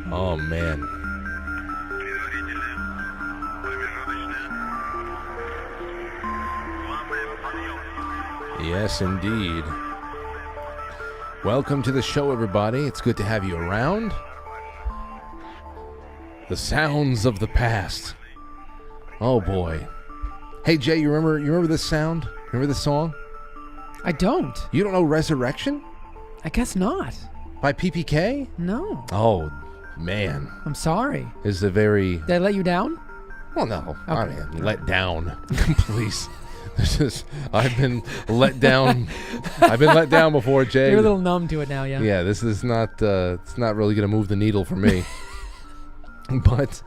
Oh, man. Yes, indeed. Welcome to the show, everybody. It's good to have you around. The sounds of the past. Oh, boy. Hey, Jay, you remember this sound? Remember this song? I don't. You don't know Resurrection? I guess not. By PPK? No. Oh, man. I'm sorry. Is a very... Did I let you down? Well, no. Okay. I mean, let down. Please. I've been let down. I've been let down before, Jay. You're a little numb to it now, yeah? Yeah, this is not, it's not really going to move the needle for me. But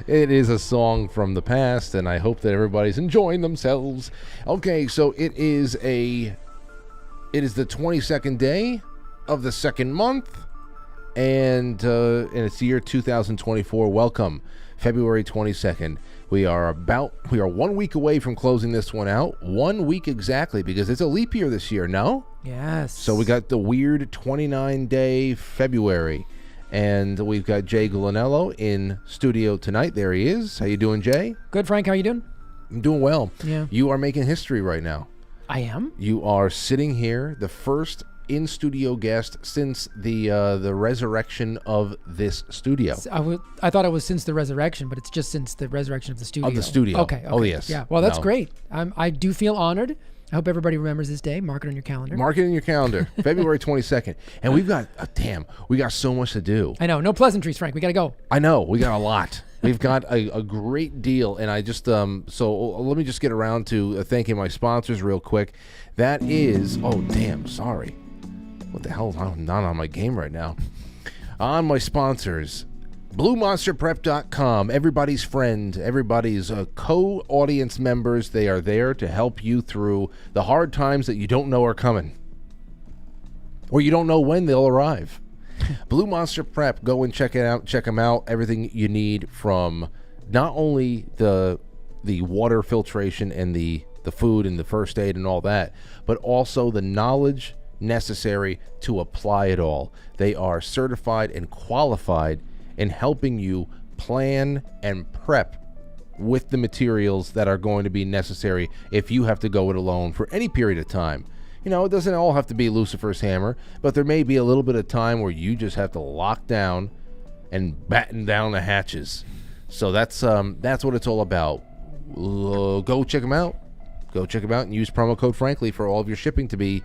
it is a song from the past, and I hope that everybody's enjoying themselves. Okay, so it is the 22nd day of the second month, and it's the year 2024. Welcome, February 22nd. We are 1 week away from closing this one out. 1 week exactly, because it's a leap year this year, no? Yes. So we got the weird 29-day February. And we've got Jay Gulinello in studio tonight. There he is. How you doing, Jay? Good, Frank. How you doing? I'm doing well. Yeah. You are making history right now. I am? You are sitting here, the first in-studio guest since the resurrection of this studio. I thought it was since the resurrection, but it's just since the resurrection of the studio. Of the studio. Okay. Oh, yes. Yeah. Well, that's No. great. I do feel honored. I hope everybody remembers this day. Mark it on your calendar. Mark it in your calendar, February 22nd. And we've got, we got so much to do. I know. No pleasantries, Frank. We got to go. I know. We got a lot. We've got a great deal. And I just, so let me just get around to thanking my sponsors real quick. That is, oh, damn, sorry. What the hell? I'm not on my game right now. On my sponsors, BlueMonsterPrep.com, everybody's friend, everybody's co-audience members. They are there to help you through the hard times that you don't know are coming, or you don't know when they'll arrive. Blue Monster Prep, go and check it out. Check them out. Everything you need from not only the water filtration and the food and the first aid and all that, but also the knowledge necessary to apply it all. They are certified and qualified in helping you plan and prep with the materials that are going to be necessary if you have to go it alone for any period of time. You know, it doesn't all have to be Lucifer's hammer, but there may be a little bit of time where you just have to lock down and batten down the hatches. So that's what it's all about. Go check them out. Go check them out and use promo code Frankly for all of your shipping to be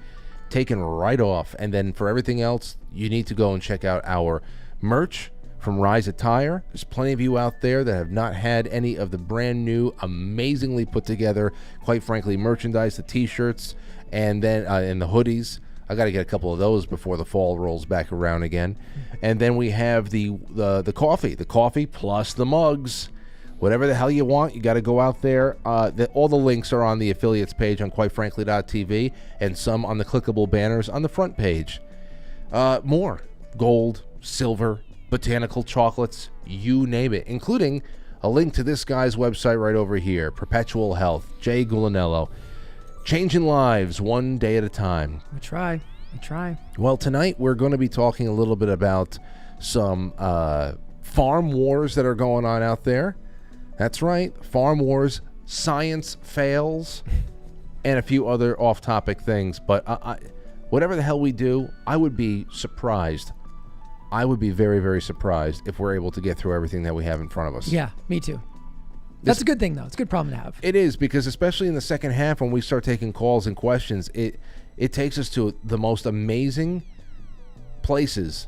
taken right off. And then for everything else, you need to go and check out our merch from Rise Attire. There's plenty of you out there that have not had any of the brand new, amazingly put together, quite frankly, merchandise, the t-shirts, and then and the hoodies. I got to get a couple of those before the fall rolls back around again. And then we have the coffee plus the mugs. Whatever the hell you want, you got to go out there. All the links are on the affiliates page on quitefrankly.tv and some on the clickable banners on the front page. More gold, silver, botanical chocolates, you name it, including a link to this guy's website right over here, Perpetual Health, Jay Gulinello. Changing lives one day at a time. We try. Well, tonight we're going to be talking a little bit about some farm wars that are going on out there. That's right, farm wars, science fails, and a few other off-topic things. But whatever the hell we do, I would be surprised. I would be very, very surprised if we're able to get through everything that we have in front of us. Yeah, me too. That's a good thing, though. It's a good problem to have. It is, because especially in the second half when we start taking calls and questions, it takes us to the most amazing places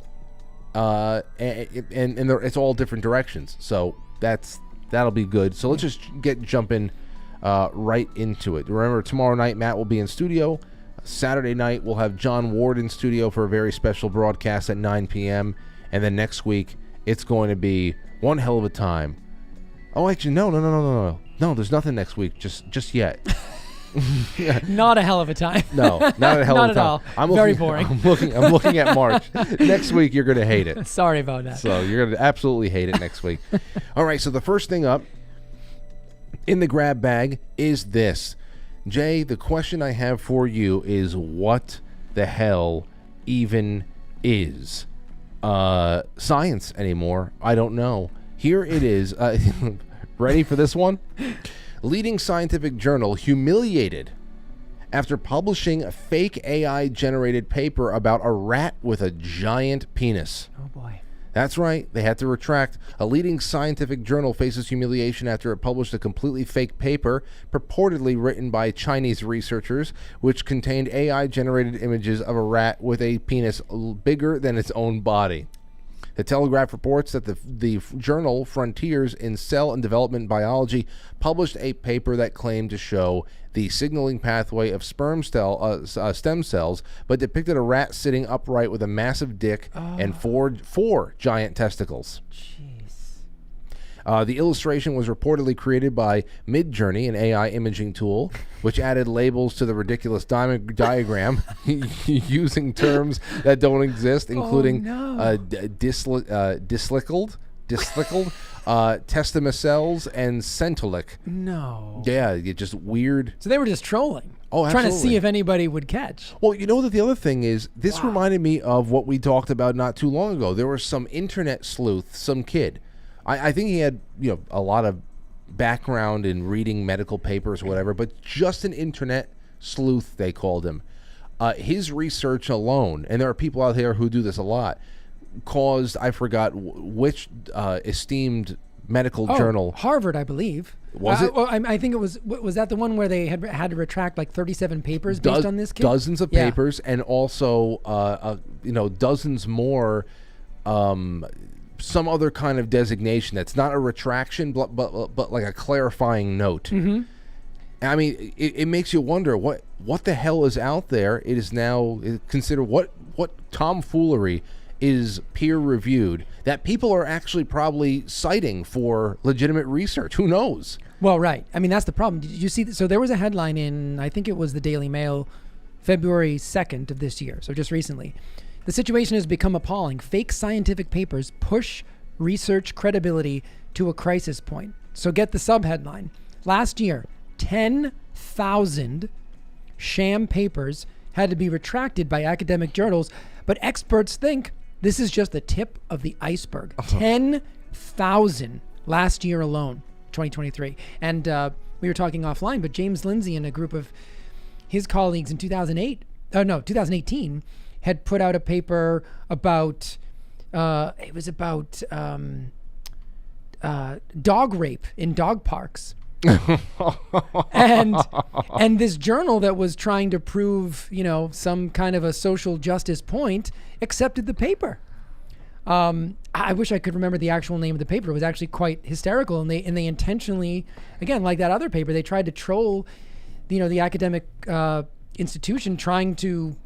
and it's all different directions. So that'll be good. So let's just jump in right into it. Remember, tomorrow night Matt will be in studio. Saturday night we'll have John Ward in studio for a very special broadcast at 9 p.m. And then next week it's going to be one hell of a time. Oh, actually, no. There's nothing next week just yet. Not a hell of a time. No, not a hell not of a time. at all. Very boring. I'm looking at March. Next week you're going to hate it. Sorry about that. So you're going to absolutely hate it next week. All right, so the first thing up in the grab bag is this. Jay, the question I have for you is, what the hell even is science anymore? I don't know. Here it is. Ready for this one? Leading scientific journal humiliated after publishing a fake AI-generated paper about a rat with a giant penis. Oh, boy. That's right. They had to retract. A leading scientific journal faces humiliation after it published a completely fake paper, purportedly written by Chinese researchers, which contained AI-generated images of a rat with a penis bigger than its own body. The Telegraph reports that the journal Frontiers in Cell and Development Biology published a paper that claimed to show the signaling pathway of stem cells, but depicted a rat sitting upright with a massive dick and four giant testicles. Jeez. The illustration was reportedly created by Midjourney, an AI imaging tool, which added labels to the ridiculous diagram using terms that don't exist, including dislicled, testimicelles, and centolic. No. Yeah, just weird. So they were just trolling. Oh, absolutely. Trying to see if anybody would catch. Well, you know that the other thing is, this reminded me of what we talked about not too long ago. There was some internet sleuth, some kid. I think he had, a lot of background in reading medical papers or whatever, but just an internet sleuth, they called him. His research alone, and there are people out there who do this a lot, caused, I forgot which esteemed medical journal. Harvard, I believe. Was it? Well, I think it was that the one where they had to retract like 37 papers based on this kid? Dozens of papers, and also, dozens more, some other kind of designation that's not a retraction, but like a clarifying note. Mm-hmm. I mean, it makes you wonder what the hell is out there. It is now considered what tomfoolery is peer reviewed that people are actually probably citing for legitimate research. Who knows? Well, right. I mean, that's the problem. Did you see? So there was a headline in, I think it was the Daily Mail, February 2nd of this year. So just recently. The situation has become appalling. Fake scientific papers push research credibility to a crisis point. So get the subheadline. Last year, 10,000 sham papers had to be retracted by academic journals, but experts think this is just the tip of the iceberg. 10,000 last year alone, 2023. And we were talking offline, but James Lindsay and a group of his colleagues in 2018, had put out a paper about dog rape in dog parks. and this journal that was trying to prove, some kind of a social justice point accepted the paper. I wish I could remember the actual name of the paper. It was actually quite hysterical, and they intentionally, again, like that other paper, they tried to troll, the academic institution, trying to,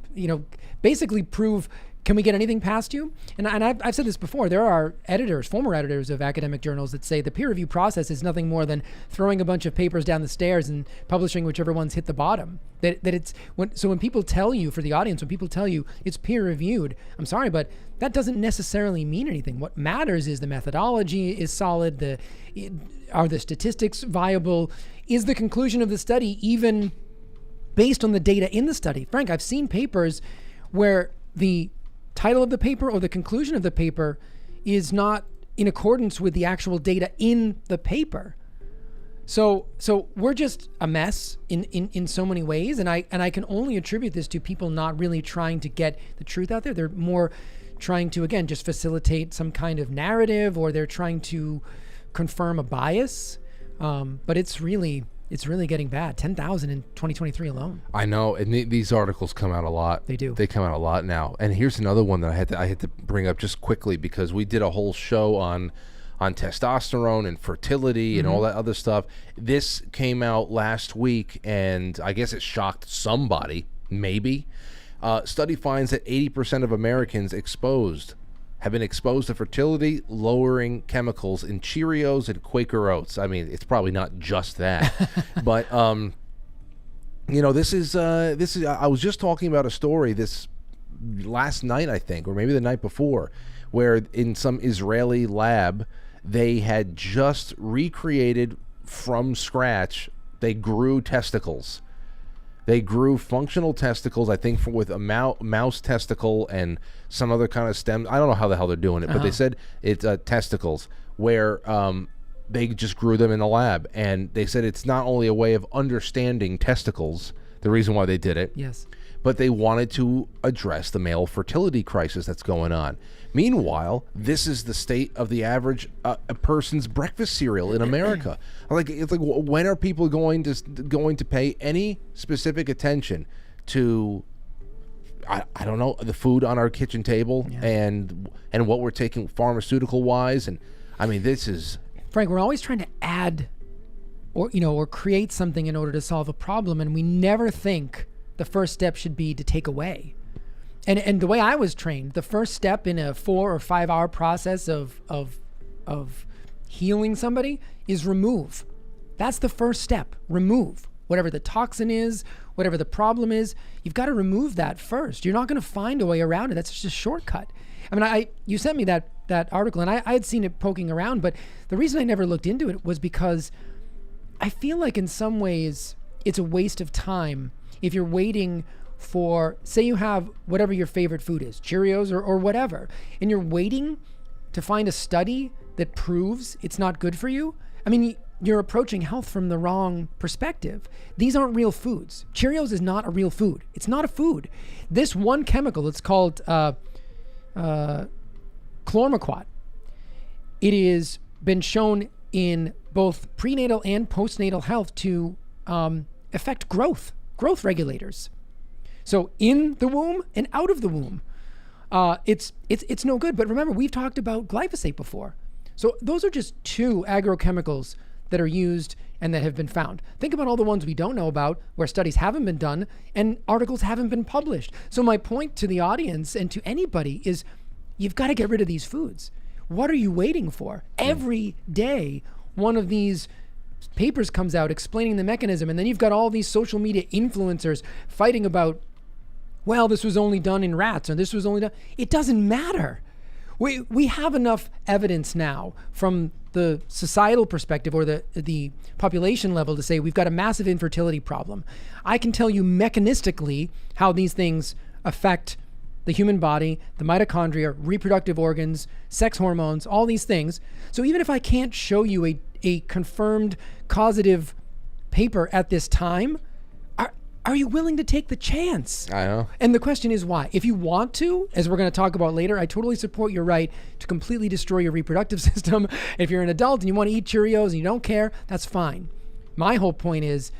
basically prove, can we get anything past you? And I've said this before. There are former editors of academic journals that say the peer review process is nothing more than throwing a bunch of papers down the stairs and publishing whichever ones hit the bottom. When people tell you, for the audience, when people tell you it's peer reviewed, I'm sorry, but that doesn't necessarily mean anything. What matters is the methodology is solid. Are the statistics viable? Is the conclusion of the study even based on the data in the study? Frank, I've seen papers where the title of the paper or the conclusion of the paper is not in accordance with the actual data in the paper. So we're just a mess in so many ways, and I can only attribute this to people not really trying to get the truth out there. They're more trying to, again, just facilitate some kind of narrative, or they're trying to confirm a bias. But it's really it's really getting bad. 10,000 in 2023 alone. I know, and these articles come out a lot. They do. They come out a lot now. And here's another one that I had to bring up just quickly, because we did a whole show on testosterone and fertility and all that other stuff. This came out last week, and I guess it shocked somebody, maybe. Study finds that 80% of Americans have been exposed to fertility lowering chemicals in Cheerios and Quaker Oats. I mean, it's probably not just that, but this is I was just talking about a story this last night, I think, or maybe the night before, where in some Israeli lab they had just recreated from scratch. They grew testicles. They grew functional testicles, I think, with a mouse testicle and some other kind of stem. I don't know how the hell they're doing it, but they said it's testicles, where they just grew them in the lab. And they said it's not only a way of understanding testicles, the reason why they did it, Yes. but they wanted to address the male fertility crisis that's going on. Meanwhile, this is the state of the average a person's breakfast cereal in America. It's like when are people going to pay any specific attention to I don't know, the food on our kitchen table and what we're taking pharmaceutical wise? And I mean, this is, Frank, we're always trying to add or create something in order to solve a problem, and we never think the first step should be to take away. And the way I was trained, the first step in a 4 or 5 hour process of healing somebody is remove. That's the first step. Remove whatever the toxin is, whatever the problem is. You've got to remove that first. You're not going to find a way around it. That's just a shortcut. I mean, you sent me that article, and I had seen it poking around, but the reason I never looked into it was because I feel like in some ways it's a waste of time if you're waiting for, say you have whatever your favorite food is, Cheerios or whatever, and you're waiting to find a study that proves it's not good for you. I mean, you're approaching health from the wrong perspective. These aren't real foods. Cheerios is not a real food. It's not a food. This one chemical, it's called chlormequat. It has been shown in both prenatal and postnatal health to affect growth regulators. So in the womb and out of the womb, it's no good. But remember, we've talked about glyphosate before. So those are just 2 agrochemicals that are used and that have been found. Think about all the ones we don't know about, where studies haven't been done and articles haven't been published. So my point to the audience and to anybody is, you've got to get rid of these foods. What are you waiting for? Every day, one of these papers comes out explaining the mechanism, and then you've got all these social media influencers fighting about, well, this was only done in rats, or this was only done. It doesn't matter. We have enough evidence now from the societal perspective or the population level to say we've got a massive infertility problem. I can tell you mechanistically how these things affect the human body, the mitochondria, reproductive organs, sex hormones, all these things. So even if I can't show you a confirmed causative paper at this time, are you willing to take the chance? I know. And the question is why? If you want to, as we're going to talk about later, I totally support your right to completely destroy your reproductive system. If you're an adult and you want to eat Cheerios and you don't care, that's fine. My whole point is,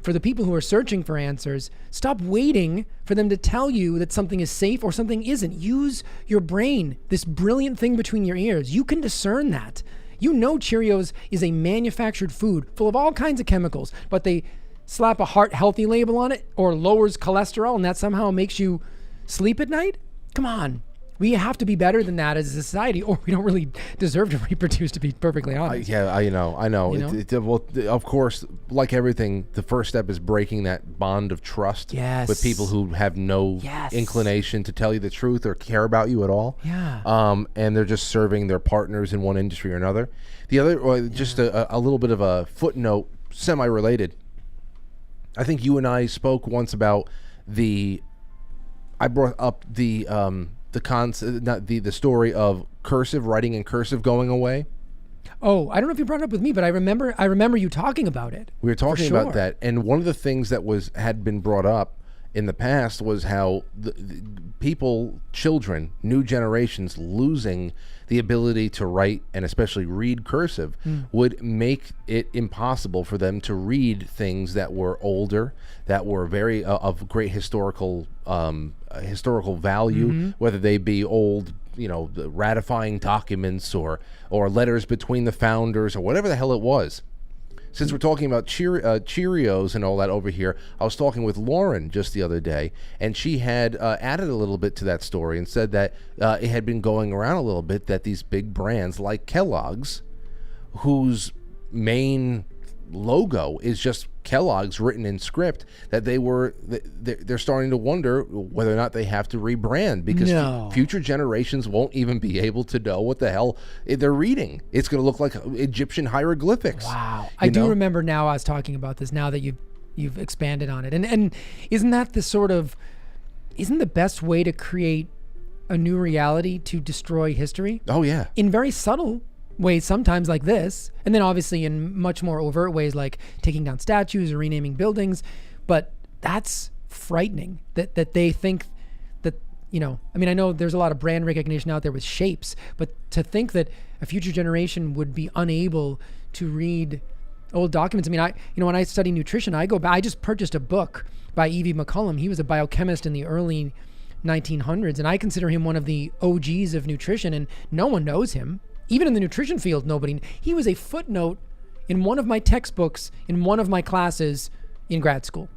for the people who are searching for answers, stop waiting for them to tell you that something is safe or something isn't. Use your brain, this brilliant thing between your ears. You can discern that. You know Cheerios is a manufactured food full of all kinds of chemicals, but they slap a heart healthy label on it or lowers cholesterol, and that somehow makes you sleep at night? Come on. We have to be better than that as a society, or we don't really deserve to reproduce, to be perfectly honest. I know. You know? Well, of course, like everything, the first step is breaking that bond of trust with people who have no inclination to tell you the truth or care about you at all. Yeah. And they're just serving their partners in one industry or another. The other, just a little bit of a footnote, semi-related. I think you and I spoke once about I brought up the story of cursive, writing in cursive going away. Oh, I don't know if you brought it up with me, but I remember you talking about it. We were talking about that, and one of the things that had been brought up, in the past was how the people, children, new generations losing the ability to write and especially read cursive would make it impossible for them to read things that were older, that were very of great historical value, whether they be old, the ratifying documents or letters between the founders or whatever the hell it was. Since we're talking about Cheerios and all that over here, I was talking with Lauren just the other day, and she had added a little bit to that story and said that it had been going around a little bit that these big brands like Kellogg's, whose main logo is just Kellogg's written in script, that they're starting to wonder whether or not they have to rebrand because future generations won't even be able to know what the hell they're reading. It's going to look like Egyptian hieroglyphics. Wow. I do remember now I was talking about this now that you've expanded on it. And isn't that isn't the best way to create a new reality to destroy history? Oh yeah. In very subtle ways sometimes like this, and then obviously in much more overt ways like taking down statues or renaming buildings. But that's frightening that they think that, I mean, I know there's a lot of brand recognition out there with shapes, but to think that a future generation would be unable to read old documents. I mean, when I study nutrition, I just purchased a book by E.V. McCollum. He was a biochemist in the early 1900s, and I consider him one of the OGs of nutrition, and no one knows him. Even in the nutrition field, he was a footnote in one of my textbooks in one of my classes in grad school.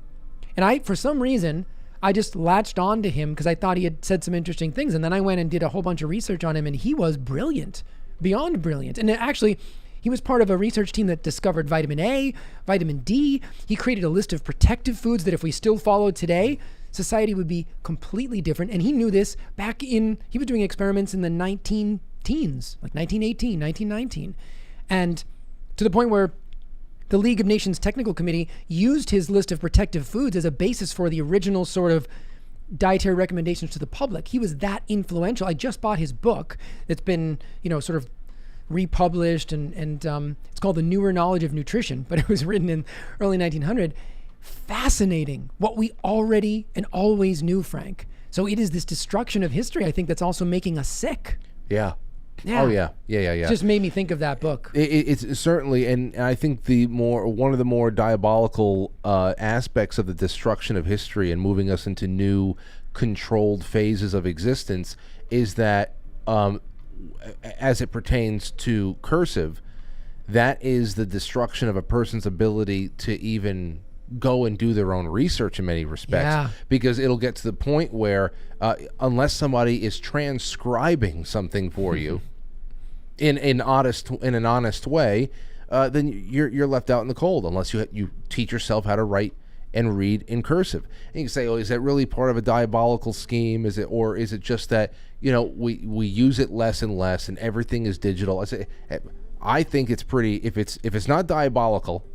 And for some reason, I just latched on to him because I thought he had said some interesting things. And then I went and did a whole bunch of research on him, and he was brilliant, beyond brilliant. And actually, he was part of a research team that discovered vitamin A, vitamin D. He created a list of protective foods that if we still followed today, society would be completely different. And he knew this he was doing experiments in the 19-teens, like 1918, 1919. And to the point where the League of Nations Technical Committee used his list of protective foods as a basis for the original sort of dietary recommendations to the public. He was that influential. I just bought his book that's been, sort of republished and it's called The Newer Knowledge of Nutrition, but it was written in early 1900. Fascinating what we already and always knew, Frank. So it is this destruction of history, I think, that's also making us sick. Yeah. Yeah. Oh yeah. Yeah. Just made me think of that book. It's certainly, and I think one of the more diabolical aspects of the destruction of history and moving us into new controlled phases of existence is that, as it pertains to cursive, that is the destruction of a person's ability to even go and do their own research in many respects, because it'll get to the point where unless somebody is transcribing something for you in an honest way, then you're left out in the cold unless you teach yourself how to write and read in cursive. And you can say, is that really part of a diabolical scheme? Is it just that we use it less and less and everything is digital? I think it's pretty, if it's not diabolical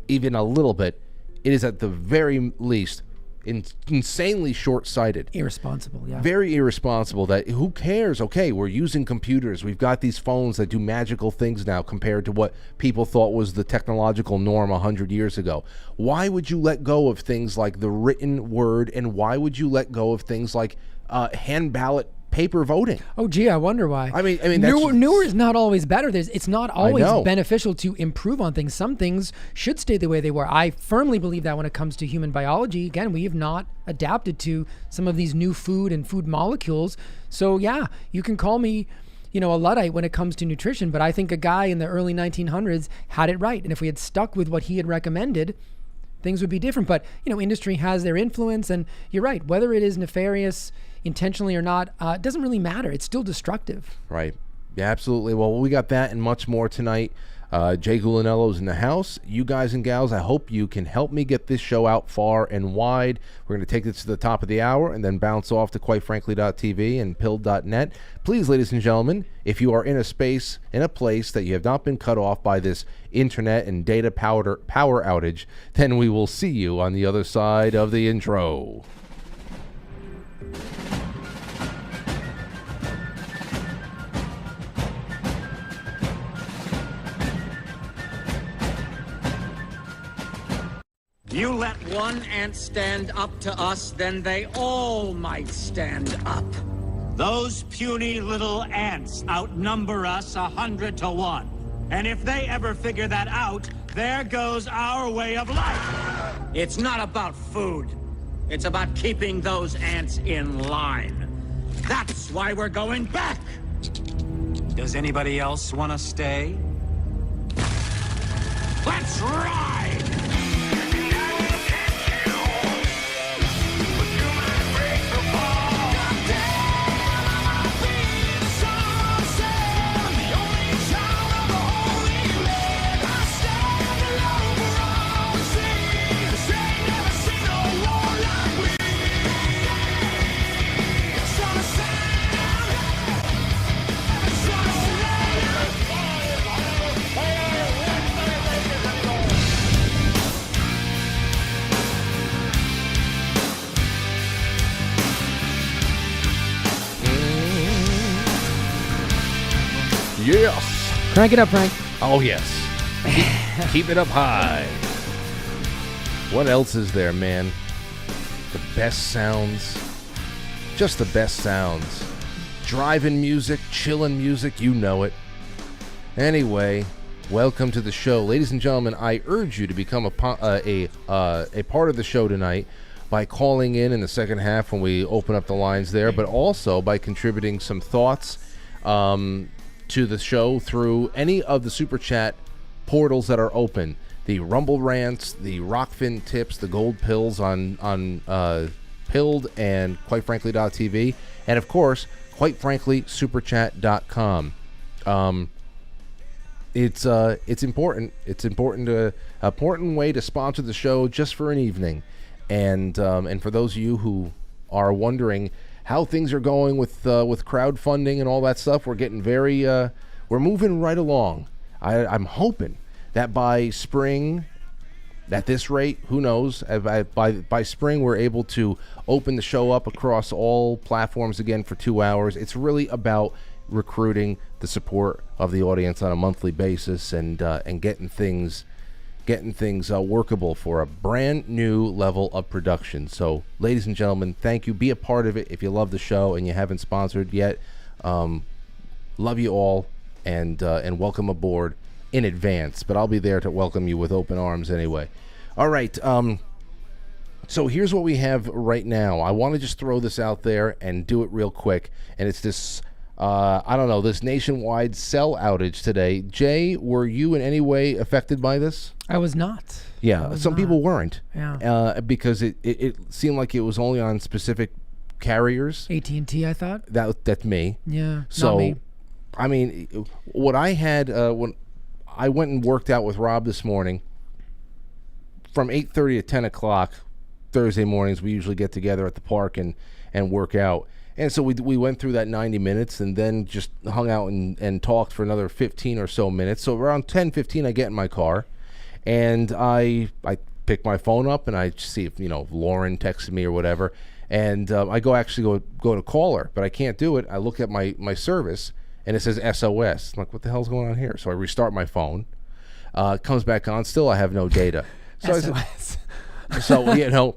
even a little bit, it is at the very least insanely short-sighted. Irresponsible, yeah. Very irresponsible. That who cares? Okay, we're using computers. We've got these phones that do magical things now compared to what people thought was the technological norm 100 years ago. Why would you let go of things like the written word, and why would you let go of things like hand ballot paper voting? Oh, gee, I wonder why. I mean, newer is not always better. It's not always beneficial to improve on things. Some things should stay the way they were. I firmly believe that when it comes to human biology. Again, we have not adapted to some of these new food and food molecules. So yeah, you can call me, a Luddite when it comes to nutrition, but I think a guy in the early 1900s had it right. And if we had stuck with what he had recommended, things would be different. But, industry has their influence, and you're right. Whether it is nefarious intentionally or not, it doesn't really matter. It's still destructive. Right. Yeah, absolutely. Well, we got that and much more tonight. Jay Gulinello's in the house. You guys and gals, I hope you can help me get this show out far and wide. We're going to take this to the top of the hour and then bounce off to quitefrankly.tv and pilled.net. Please, ladies and gentlemen, if you are in a place that you have not been cut off by this internet and data power outage, then we will see you on the other side of the intro. You let one ant stand up to us, then they all might stand up. Those puny little ants outnumber us 100 to 1. And if they ever figure that out, there goes our way of life. It's not about food. It's about keeping those ants in line. That's why we're going back. Does anybody else want to stay? Let's ride! Yes. Crank it up, Frank. Oh, yes. Keep it up high. What else is there, man? The best sounds. Just the best sounds. Driving music, chilling music, you know it. Anyway, welcome to the show. Ladies and gentlemen, I urge you to become a part of the show tonight by calling in the second half when we open up the lines there, but also by contributing some thoughts to the show through any of the Super Chat portals that are open. The Rumble Rants, the Rockfin Tips, the Gold Pills on Pilled and quite frankly.tv, and of course, quite frankly, superchat.com. It's important. It's important way to sponsor the show just for an evening. And for those of you who are wondering how things are going with crowdfunding and all that stuff, we're getting we're moving right along. I'm hoping that by spring, at this rate, who knows, by spring we're able to open the show up across all platforms again for 2 hours. It's really about recruiting the support of the audience on a monthly basis and getting things workable for a brand new level of production. So, ladies and gentlemen, thank you. Be a part of it if you love the show and you haven't sponsored yet. Love you all and welcome aboard in advance. But I'll be there to welcome you with open arms anyway. All right. So here's what we have right now. I want to just throw this out there and do it real quick. And it's this. This nationwide cell outage today. Jay, were you in any way affected by this? I was not. Yeah, some people weren't. Yeah. Because it seemed like it was only on specific carriers. AT&T, I thought. That's me. Yeah, so, not me. I mean, what I had when I went and worked out with Rob this morning, from 8:30 to 10 o'clock Thursday mornings, we usually get together at the park and work out. And so we went through that 90 minutes and then just hung out and talked for another 15 or so minutes. So around 10:15, I get in my car and I pick my phone up and I see if Lauren texted me or whatever. And I go to call her, but I can't do it. I look at my service and it says SOS. I'm like, what the hell's going on here? So I restart my phone. It comes back on. Still, I have no data. So SOS. So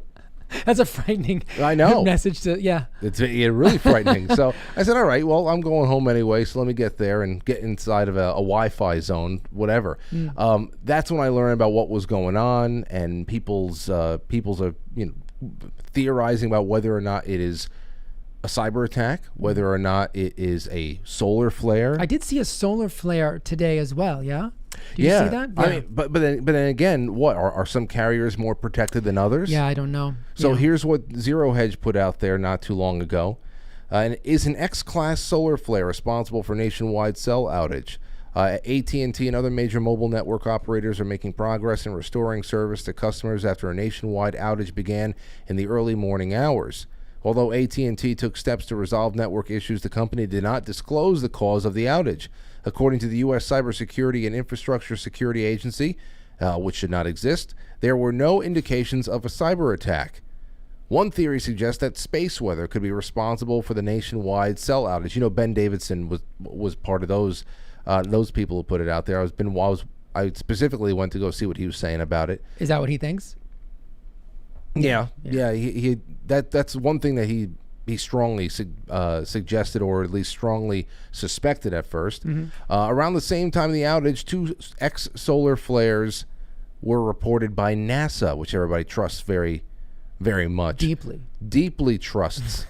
That's a frightening message to, yeah. It's really frightening. So I said, all right, well, I'm going home anyway, so let me get there and get inside of a Wi-Fi zone, whatever. That's when I learned about what was going on, and people's are theorizing about whether or not it is a cyber attack, whether or not it is a solar flare. I did see a solar flare today as well, yeah? Did you see that? Yeah. I mean, but then again, what are some carriers more protected than others? Yeah, I don't know. So here's what Zero Hedge put out there not too long ago. And is an X-class solar flare responsible for nationwide cell outage? AT&T and other major mobile network operators are making progress in restoring service to customers after a nationwide outage began in the early morning hours. Although AT&T took steps to resolve network issues, the company did not disclose the cause of the outage. According to the U.S. Cybersecurity and Infrastructure Security Agency, which should not exist, there were no indications of a cyber attack. One theory suggests that space weather could be responsible for the nationwide cell outage. Ben Davidson was part of those people who put it out there. I specifically went to go see what he was saying about it. Is that what he thinks? Yeah. He that's one thing that he strongly suggested, or at least strongly suspected at first. Around the same time of the outage, 2 solar flares were reported by NASA, which everybody trusts very, very much. Deeply trusts.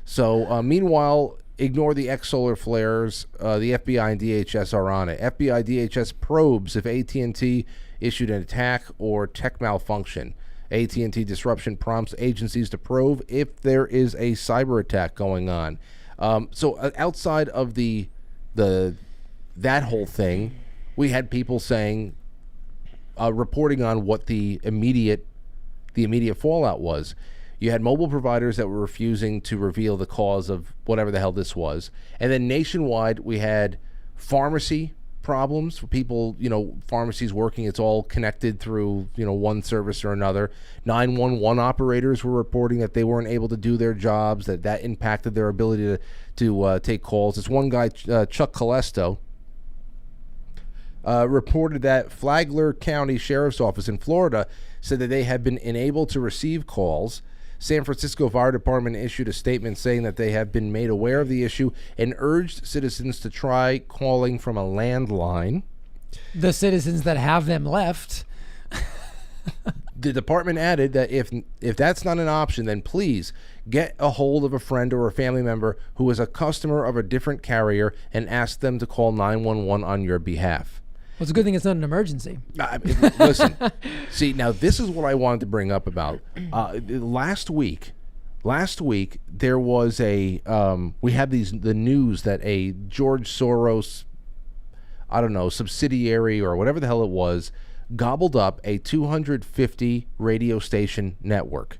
So, meanwhile, ignore the solar flares. The FBI and DHS are on it. FBI DHS probes if AT&T issued an attack or tech malfunction. AT&T disruption prompts agencies to probe if there is a cyber attack going on. So outside of that whole thing, we had people saying, reporting on what the immediate fallout was. You had mobile providers that were refusing to reveal the cause of whatever the hell this was, and then nationwide we had pharmacy problems for people, pharmacies working. It's all connected through, one service or another. 911 operators were reporting that they weren't able to do their jobs, that impacted their ability to take calls. This one guy, Chuck Calesto, reported that Flagler County Sheriff's Office in Florida said that they had been unable to receive calls. San Francisco Fire Department issued a statement saying that they have been made aware of the issue and urged citizens to try calling from a landline. The citizens that have them left. The department added that if that's not an option, then please get a hold of a friend or a family member who is a customer of a different carrier and ask them to call 911 on your behalf. Well, it's a good thing it's not an emergency. Listen, see, now this is what I wanted to bring up about. Last week, there was we had the news that a George Soros, subsidiary or whatever the hell it was, gobbled up a 250 radio station network,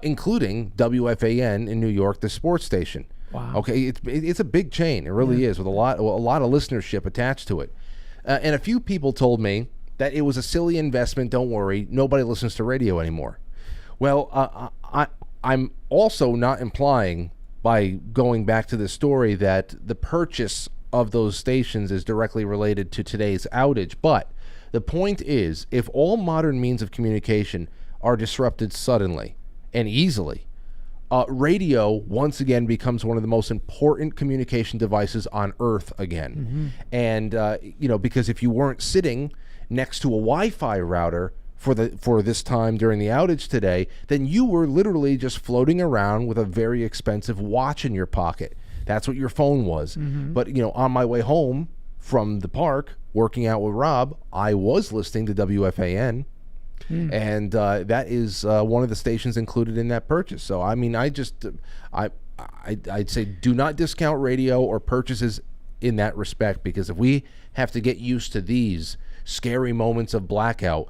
including WFAN in New York, the sports station. Wow. Okay, it's a big chain. It really is, with a lot of listenership attached to it. And a few people told me that it was a silly investment. Don't worry, nobody listens to radio anymore. Well, I'm also not implying, by going back to the story, that the purchase of those stations is directly related to today's outage. But the point is, if all modern means of communication are disrupted suddenly and easily, radio once again becomes one of the most important communication devices on Earth again. And because if you weren't sitting next to a Wi-Fi router for this time during the outage today, then you were literally just floating around with a very expensive watch in your pocket. That's what your phone was. But on my way home from the park, working out with Rob, I was listening to WFAN. And that is one of the stations included in that purchase. So I mean, I'd say do not discount radio or purchases in that respect, because if we have to get used to these scary moments of blackout,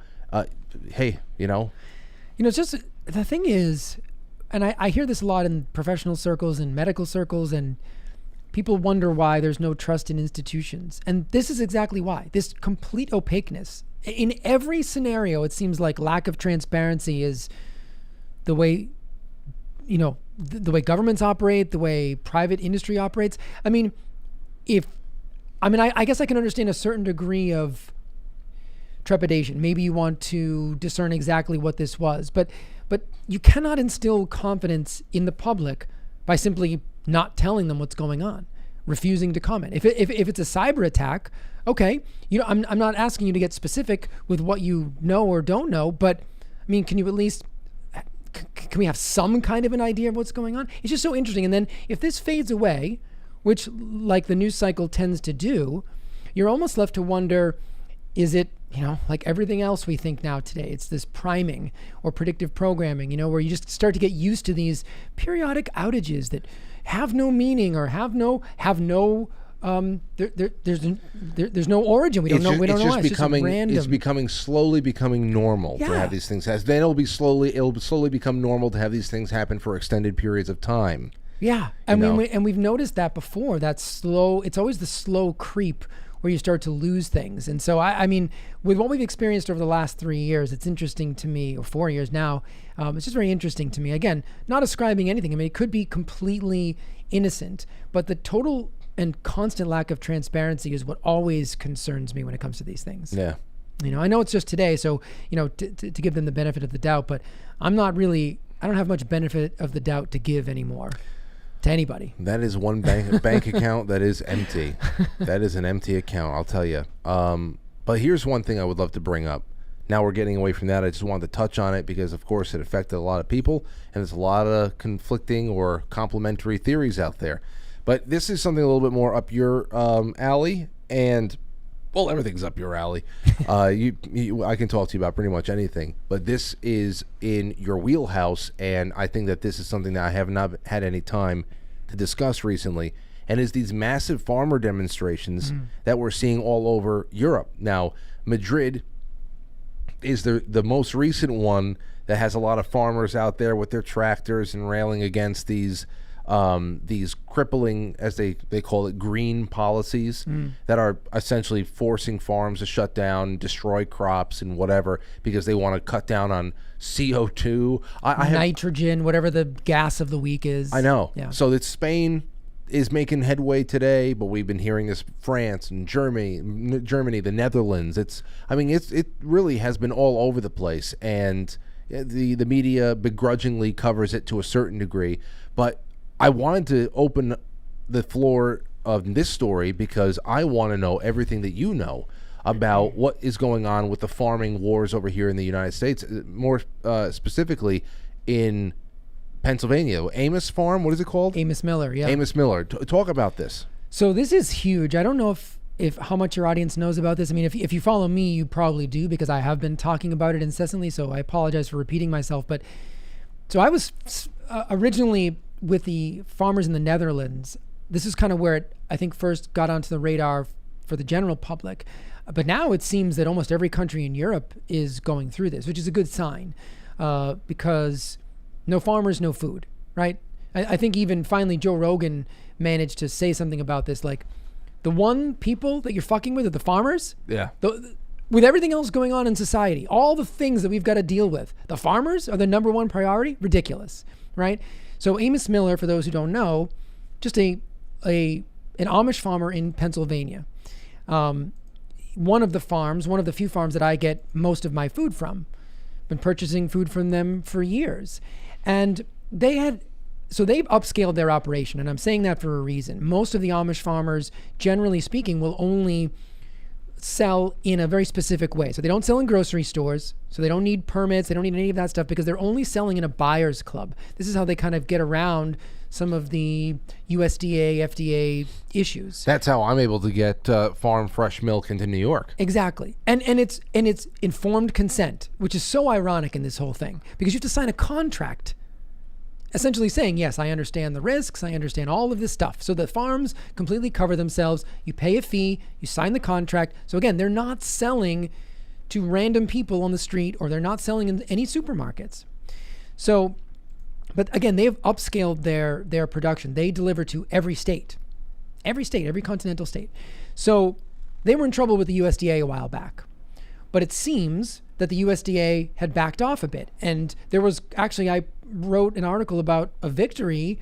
hey, it's just, the thing is, and I hear this a lot in professional circles and medical circles, and people wonder why there's no trust in institutions. And this is exactly why. This complete opaqueness. In every scenario, it seems like lack of transparency is the way, the way governments operate, the way private industry operates. I mean, I guess I can understand a certain degree of trepidation. Maybe you want to discern exactly what this was, but you cannot instill confidence in the public by simply not telling them what's going on, refusing to comment. If it's a cyber attack, okay, I'm not asking you to get specific with what you know or don't know, but I mean, can you at least, can we have some kind of an idea of what's going on? It's just so interesting. And then if this fades away, which like the news cycle tends to do, you're almost left to wonder, is it, like everything else we think now today, it's this priming or predictive programming, where you just start to get used to these periodic outages that have no meaning or have no there's no origin. We don't know. We don't know why. It's just random. It's slowly becoming normal to have these things happen. Then it'll slowly become normal to have these things happen for extended periods of time. Yeah, and we've noticed that before. That slow. It's always the slow creep where you start to lose things. And so I mean, with what we've experienced over the last 3 years, it's interesting to me, or 4 years now. It's just very interesting to me. Again, not ascribing anything. I mean, it could be completely innocent, but the total and constant lack of transparency is what always concerns me when it comes to these things. Yeah. I know it's just today, so, to give them the benefit of the doubt, but I don't have much benefit of the doubt to give anymore to anybody. That is one bank account that is empty. That is an empty account, I'll tell you. But here's one thing I would love to bring up. Now we're getting away from that. I just wanted to touch on it because, of course, it affected a lot of people, and there's a lot of conflicting or complementary theories out there. But this is something a little bit more up your alley, and, well, everything's up your alley. I can talk to you about pretty much anything, but this is in your wheelhouse, and I think that this is something that I have not had any time to discuss recently, and is these massive farmer demonstrations that we're seeing all over Europe. Now, Madrid is the most recent one that has a lot of farmers out there with their tractors and railing against these crippling, as they call it, green policies that are essentially forcing farms to shut down, destroy crops and whatever, because they want to cut down on CO2. Nitrogen, whatever the gas of the week is. I know. Yeah. So that Spain is making headway today, but we've been hearing this France and Germany, the Netherlands. It really has been all over the place, and the media begrudgingly covers it to a certain degree. But I wanted to open the floor of this story because I want to know everything that you know about what is going on with the farming wars over here in the United States, more specifically in Pennsylvania. Amos Farm, what is it called? Amos Miller, yeah. Amos Miller. Talk about this. So this is huge. I don't know if how much your audience knows about this. I mean, if you follow me, you probably do, because I have been talking about it incessantly, so I apologize for repeating myself. But so I was originally with the farmers in the Netherlands. This is kind of where it, I think, first got onto the radar for the general public. But now it seems that almost every country in Europe is going through this, which is a good sign, because no farmers, no food, right? I think even finally Joe Rogan managed to say something about this, like, the one people that you're fucking with are the farmers. Yeah. With everything else going on in society, all the things that we've got to deal with, the farmers are the number one priority. Ridiculous, right? So Amos Miller, for those who don't know, just an Amish farmer in Pennsylvania. One of the few farms that I get most of my food from. Been purchasing food from them for years. And they've upscaled their operation, and I'm saying that for a reason. Most of the Amish farmers, generally speaking, will only sell in a very specific way. So they don't sell in grocery stores, so they don't need permits, they don't need any of that stuff, because they're only selling in a buyer's club. This is how they kind of get around some of the USDA, FDA issues. That's how I'm able to get farm fresh milk into New York. Exactly. And it's informed consent, which is so ironic in this whole thing, because you have to sign a contract essentially saying, yes, I understand the risks, I understand all of this stuff. So the farms completely cover themselves. You pay a fee, you sign the contract. So again, they're not selling to random people on the street, or they're not selling in any supermarkets. So, but again, they've upscaled their production. They deliver to every state, every continental state. So they were in trouble with the USDA a while back. But it seems that the USDA had backed off a bit. And there was actually, I wrote an article about a victory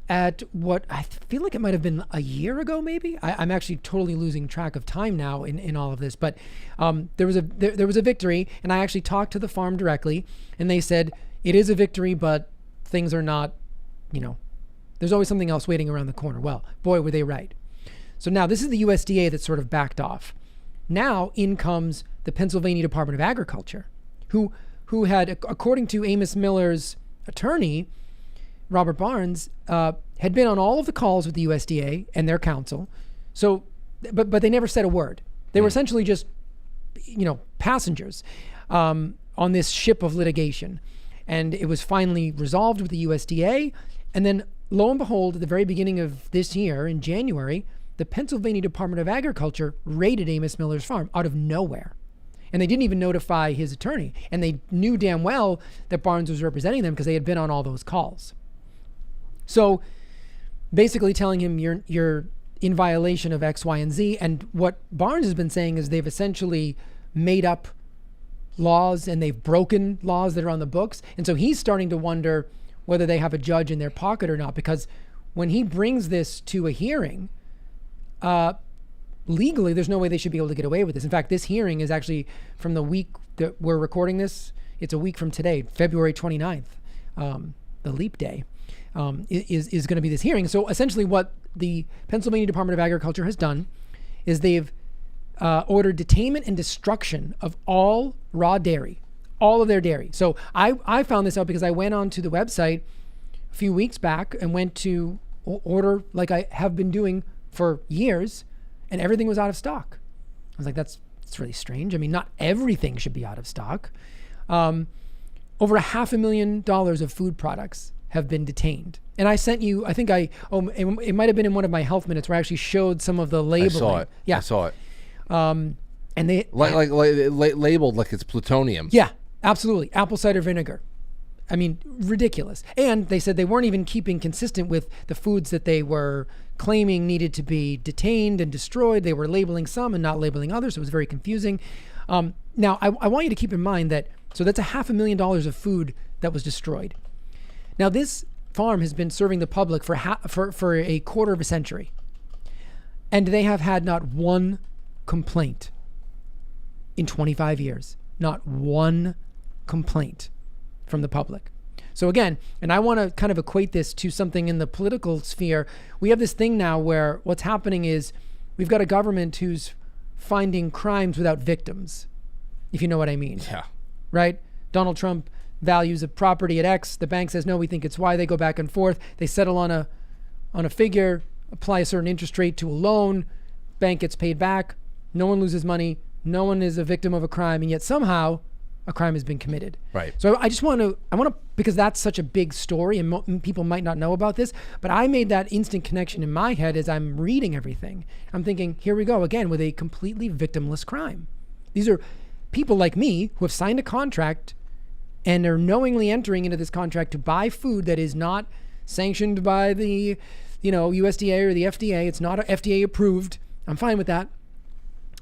at what I feel like it might have been a year ago, maybe. I'm actually totally losing track of time now in all of this. But there was a victory, and I actually talked to the farm directly, and they said, it is a victory, but things are not, there's always something else waiting around the corner. Well, boy, were they right. So now this is the USDA that sort of backed off. Now in comes the Pennsylvania Department of Agriculture, who had, according to Amos Miller's attorney, Robert Barnes, had been on all of the calls with the USDA and their counsel. So, but they never said a word. They were essentially just, passengers on this ship of litigation. And it was finally resolved with the USDA. And then, lo and behold, at the very beginning of this year, in January, the Pennsylvania Department of Agriculture raided Amos Miller's farm out of nowhere. And they didn't even notify his attorney. And they knew damn well that Barnes was representing them because they had been on all those calls. So basically telling him you're in violation of X, Y, and Z. And what Barnes has been saying is they've essentially made up laws and they've broken laws that are on the books. And so he's starting to wonder whether they have a judge in their pocket or not, because when he brings this to a hearing, legally, there's no way they should be able to get away with this. In fact, this hearing is actually from the week that we're recording this. It's a week from today, February 29th, the leap day, is going to be this hearing. So essentially what the Pennsylvania Department of Agriculture has done is they've ordered detainment and destruction of all raw dairy, all of their dairy. So I found this out because I went onto the website a few weeks back and went to order like I have been doing for years, and everything was out of stock. I was like, that's really strange. I mean, not everything should be out of stock. Over $500,000 of food products have been detained. And I sent you, I think it might have been in one of my health minutes where I actually showed some of the labeling. I saw it. Yeah. I saw it. And they labeled like it's plutonium. Yeah, absolutely. Apple cider vinegar. I mean, ridiculous. And they said they weren't even keeping consistent with the foods that they were claiming needed to be detained and destroyed. They were labeling some and not labeling others. So it was very confusing. Now, I want you to keep in mind that, so that's $500,000 of food that was destroyed. Now, this farm has been serving the public for a quarter of a century. And they have had not one complaint in 25 years. Not one complaint from the public. So again, and I want to kind of equate this to something in the political sphere. We have this thing now where what's happening is we've got a government who's finding crimes without victims, if you know what I mean. Yeah. Right? Donald Trump values a property at X. The bank says, no, we think it's Y. They go back and forth. They settle on a figure, apply a certain interest rate to a loan. Bank gets paid back. No one loses money. No one is a victim of a crime. And yet somehow a crime has been committed. Right. So I want to, because that's such a big story and people might not know about this, but I made that instant connection in my head as I'm reading everything. I'm thinking, here we go again with a completely victimless crime. These are people like me who have signed a contract and are knowingly entering into this contract to buy food that is not sanctioned by the, USDA or the FDA. It's not FDA approved. I'm fine with that.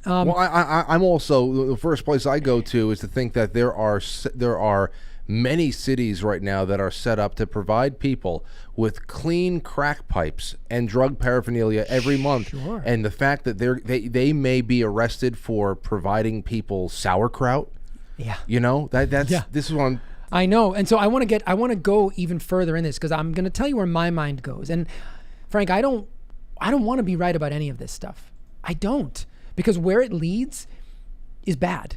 Well, I'm also, the first place I go to is to think that there are many cities right now that are set up to provide people with clean crack pipes and drug paraphernalia every month. Sure. And the fact that they may be arrested for providing people sauerkraut. Yeah. This is one. I know. And so I want to go even further in this because I'm going to tell you where my mind goes. And Frank, I don't want to be right about any of this stuff. I don't. Because where it leads is bad.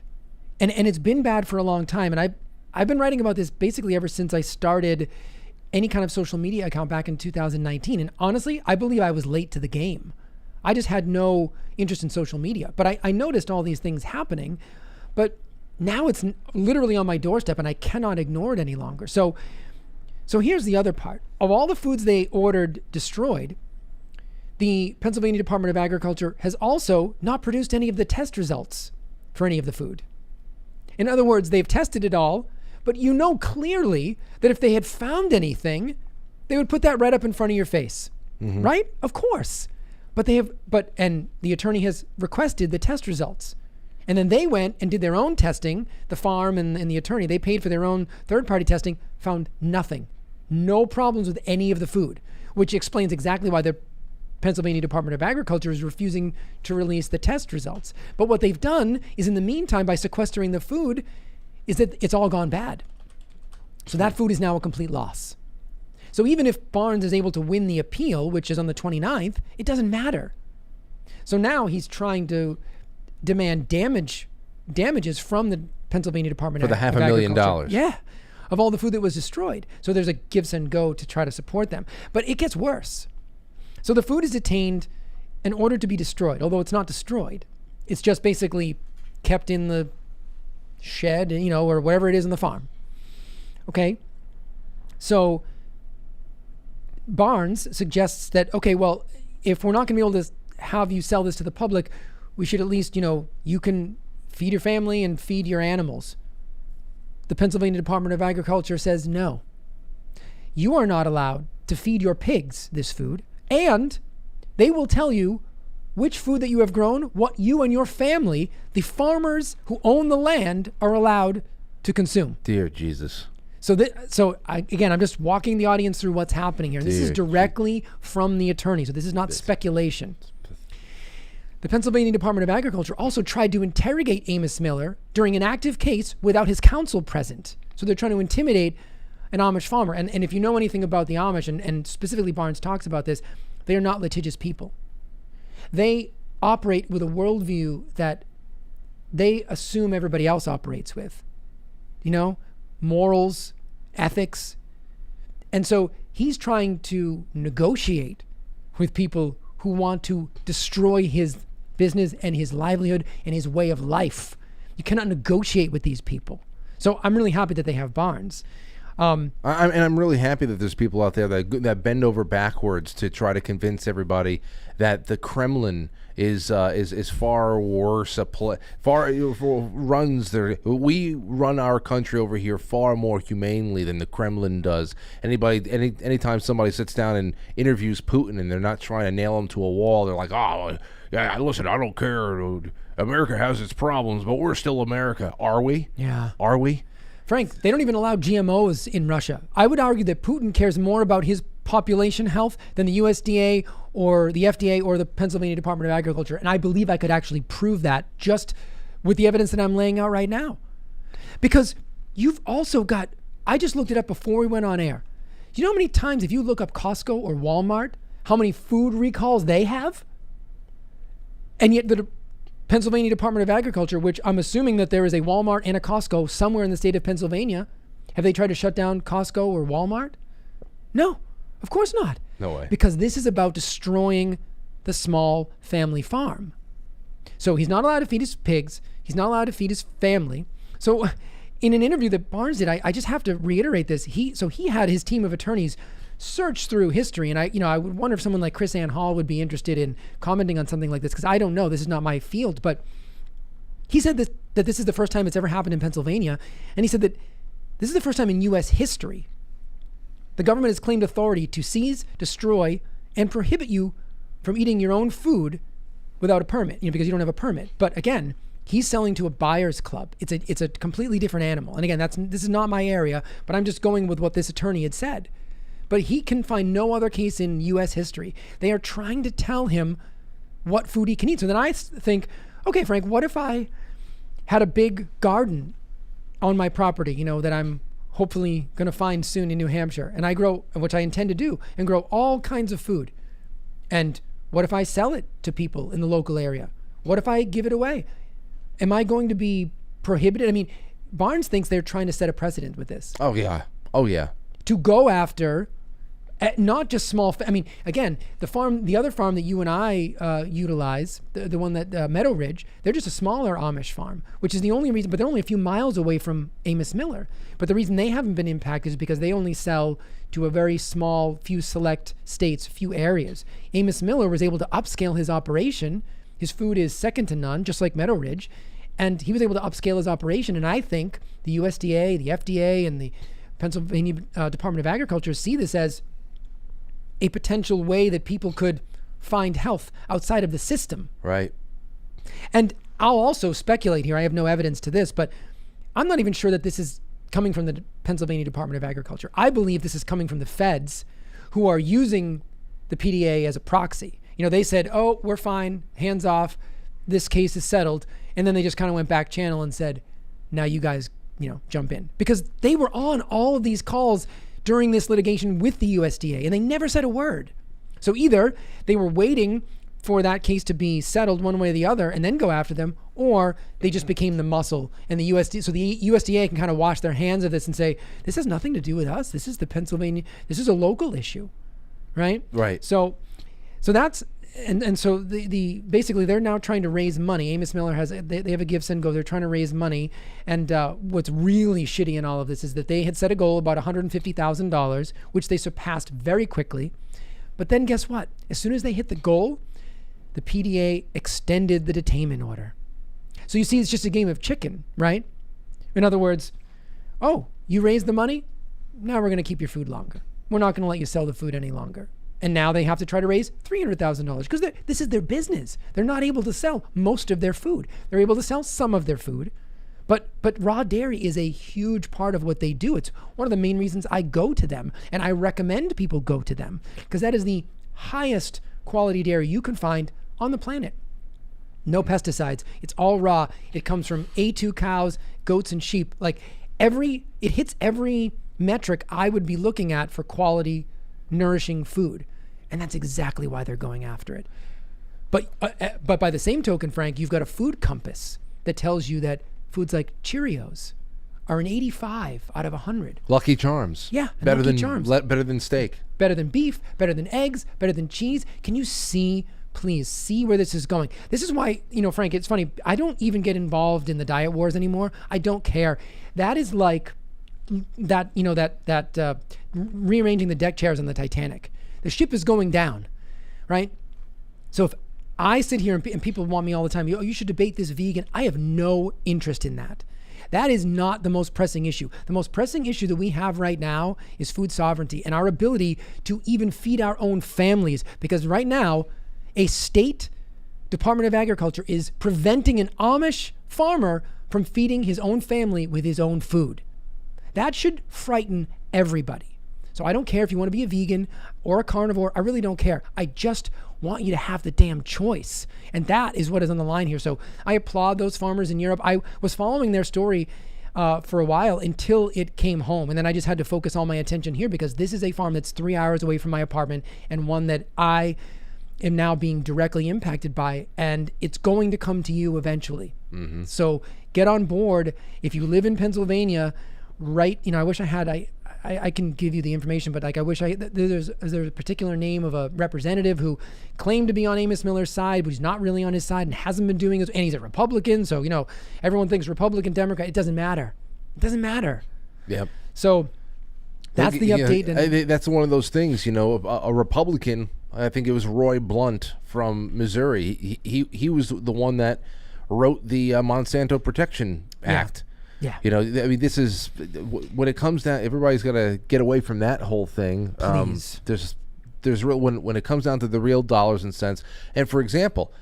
And it's been bad for a long time. And I've been writing about this basically ever since I started any kind of social media account back in 2019. And honestly, I believe I was late to the game. I just had no interest in social media. But I noticed all these things happening. But now it's literally on my doorstep and I cannot ignore it any longer. So here's the other part. Of all the foods they ordered destroyed, the Pennsylvania Department of Agriculture has also not produced any of the test results for any of the food. In other words, they've tested it all, but you know clearly that if they had found anything, they would put that right up in front of your face, right? Of course. And the attorney has requested the test results. And then they went and did their own testing, the farm and the attorney, they paid for their own third-party testing, found nothing. No problems with any of the food, which explains exactly why the Pennsylvania Department of Agriculture is refusing to release the test results. But what they've done is in the meantime, by sequestering the food, is that it's all gone bad. So that food is now a complete loss. So even if Barnes is able to win the appeal, which is on the 29th, it doesn't matter. So now he's trying to demand damages from the Pennsylvania Department of Agriculture. For the $500,000. Yeah, of all the food that was destroyed. So there's a give and go to try to support them. But it gets worse. So the food is detained and ordered to be destroyed, although it's not destroyed. It's just basically kept in the shed, or wherever it is in the farm. Okay? So Barnes suggests that, okay, well, if we're not going to be able to have you sell this to the public, we should at least, you can feed your family and feed your animals. The Pennsylvania Department of Agriculture says no. You are not allowed to feed your pigs this food. And they will tell you which food that you have grown, what you and your family, the farmers who own the land, are allowed to consume. Dear Jesus. Again, I'm just walking the audience through what's happening here. This is directly from the attorney, so this is not speculation. The Pennsylvania Department of Agriculture also tried to interrogate Amos Miller during an active case without his counsel present. So they're trying to intimidate an Amish farmer. And if you know anything about the Amish, and specifically Barnes talks about this, they are not litigious people. They operate with a worldview that they assume everybody else operates with. You know, morals, ethics. And so he's trying to negotiate with people who want to destroy his business and his livelihood and his way of life. You cannot negotiate with these people. So I'm really happy that they have Barnes. And I'm really happy that there's people out there that bend over backwards to try to convince everybody that the Kremlin is far worse we run our country over here far more humanely than the Kremlin does. Anytime somebody sits down and interviews Putin and they're not trying to nail him to a wall, they're like, oh yeah, listen, I don't care. America has its problems, but we're still America. Are we? Yeah. Are we? Frank, they don't even allow GMOs in Russia. I would argue that Putin cares more about his population health than the USDA or the FDA or the Pennsylvania Department of Agriculture. And I believe I could actually prove that just with the evidence that I'm laying out right now. Because you've also got, I just looked it up before we went on air. You know how many times if you look up Costco or Walmart, how many food recalls they have? And yet the Pennsylvania Department of Agriculture, which I'm assuming that there is a Walmart and a Costco somewhere in the state of Pennsylvania, have they tried to shut down Costco or Walmart? No, of course not. No way. Because this is about destroying the small family farm. So he's not allowed to feed his pigs. He's not allowed to feed his family. So in an interview that Barnes did, I just have to reiterate this. He had his team of attorneys search through history, and I would wonder if someone like Chris Ann Hall would be interested in commenting on something like this, because I don't know. This is not my field, but he said that this is the first time it's ever happened in Pennsylvania, and he said that this is the first time in U.S. history the government has claimed authority to seize, destroy, and prohibit you from eating your own food without a permit, because you don't have a permit. But again, he's selling to a buyer's club. It's a completely different animal. And again, this is not my area, but I'm just going with what this attorney had said. But he can find no other case in U.S. history. They are trying to tell him what food he can eat. So then I think, okay, Frank, what if I had a big garden on my property, that I'm hopefully going to find soon in New Hampshire, and I grow, which I intend to do, and grow all kinds of food. And what if I sell it to people in the local area? What if I give it away? Am I going to be prohibited? I mean, Barnes thinks they're trying to set a precedent with this. Oh, yeah. To go after not just small, again, the other farm that you and I utilize, the one that Meadow Ridge, they're just a smaller Amish farm, which is the only reason, but they're only a few miles away from Amos Miller. But the reason they haven't been impacted is because they only sell to a very small, few select states, few areas. Amos Miller was able to upscale his operation. His food is second to none, just like Meadow Ridge. And he was able to upscale his operation. And I think the USDA, the FDA, and the Pennsylvania Department of Agriculture see this as a potential way that people could find health outside of the system. Right. And I'll also speculate here. I have no evidence to this, but I'm not even sure that this is coming from the Pennsylvania Department of Agriculture. I believe this is coming from the feds, who are using the PDA as a proxy. They said, oh, we're fine, hands off, this case is settled. And then they just kind of went back channel and said, now you guys, jump in. Because they were on all of these calls during this litigation with the USDA, and they never said a word. So either they were waiting for that case to be settled one way or the other and then go after them, or they just became the muscle, and the USDA can kind of wash their hands of this and say, this has nothing to do with us. This is this is a local issue, right? Right. So that's, and so the basically they're now trying to raise money. Amos Miller they have a give send go. They're trying to raise money, and what's really shitty in all of this is that they had set a goal about $150,000, which they surpassed very quickly. But then guess what? As soon as they hit the goal, the PDA extended the detainment order. So you see, it's just a game of chicken, right? In other words, oh, you raised the money? Now we're going to keep your food longer. We're not going to let you sell the food any longer. And now they have to try to raise $300,000 because this is their business. They're not able to sell most of their food. They're able to sell some of their food. But raw dairy is a huge part of what they do. It's one of the main reasons I go to them, and I recommend people go to them, because that is the highest quality dairy you can find on the planet. No pesticides. It's all raw. It comes from A2 cows, goats, and sheep. Like it hits every metric I would be looking at for quality, nourishing food. And that's exactly why they're going after it. But by the same token, Frank, you've got a food compass that tells you that foods like Cheerios are an 85 out of 100. Lucky Charms. Yeah, better Lucky than Charms. Better than steak. Better than beef, better than eggs, better than cheese. Can you see, please see where this is going? This is why, Frank, it's funny. I don't even get involved in the diet wars anymore. I don't care. That is like that, rearranging the deck chairs on the Titanic. The ship is going down, right? So if I sit here and people want me all the time, you should debate this vegan. I have no interest in that. That is not the most pressing issue. The most pressing issue that we have right now is food sovereignty and our ability to even feed our own families. Because right now, a state Department of Agriculture is preventing an Amish farmer from feeding his own family with his own food. That should frighten everybody. So I don't care if you want to be a vegan or a carnivore. I really don't care. I just want you to have the damn choice. And that is what is on the line here. So I applaud those farmers in Europe. I was following their story for a while until it came home. And then I just had to focus all my attention here because this is a farm that's 3 hours away from my apartment and one that I am now being directly impacted by. And it's going to come to you eventually. Mm-hmm. So get on board. If you live in Pennsylvania, I wish I had, I can give you the information, but I wish there's a particular name of a representative who claimed to be on Amos Miller's side, but he's not really on his side and hasn't been doing it. And he's a Republican. So, everyone thinks Republican, Democrat. It doesn't matter. It doesn't matter. Yep. So that's the update. That's one of those things, a Republican, I think it was Roy Blunt from Missouri. He was the one that wrote the Monsanto Protection Act. Yeah. This is when it comes down, everybody's got to get away from that whole thing. Please. There's real, when it comes down to the real dollars and cents. And for example,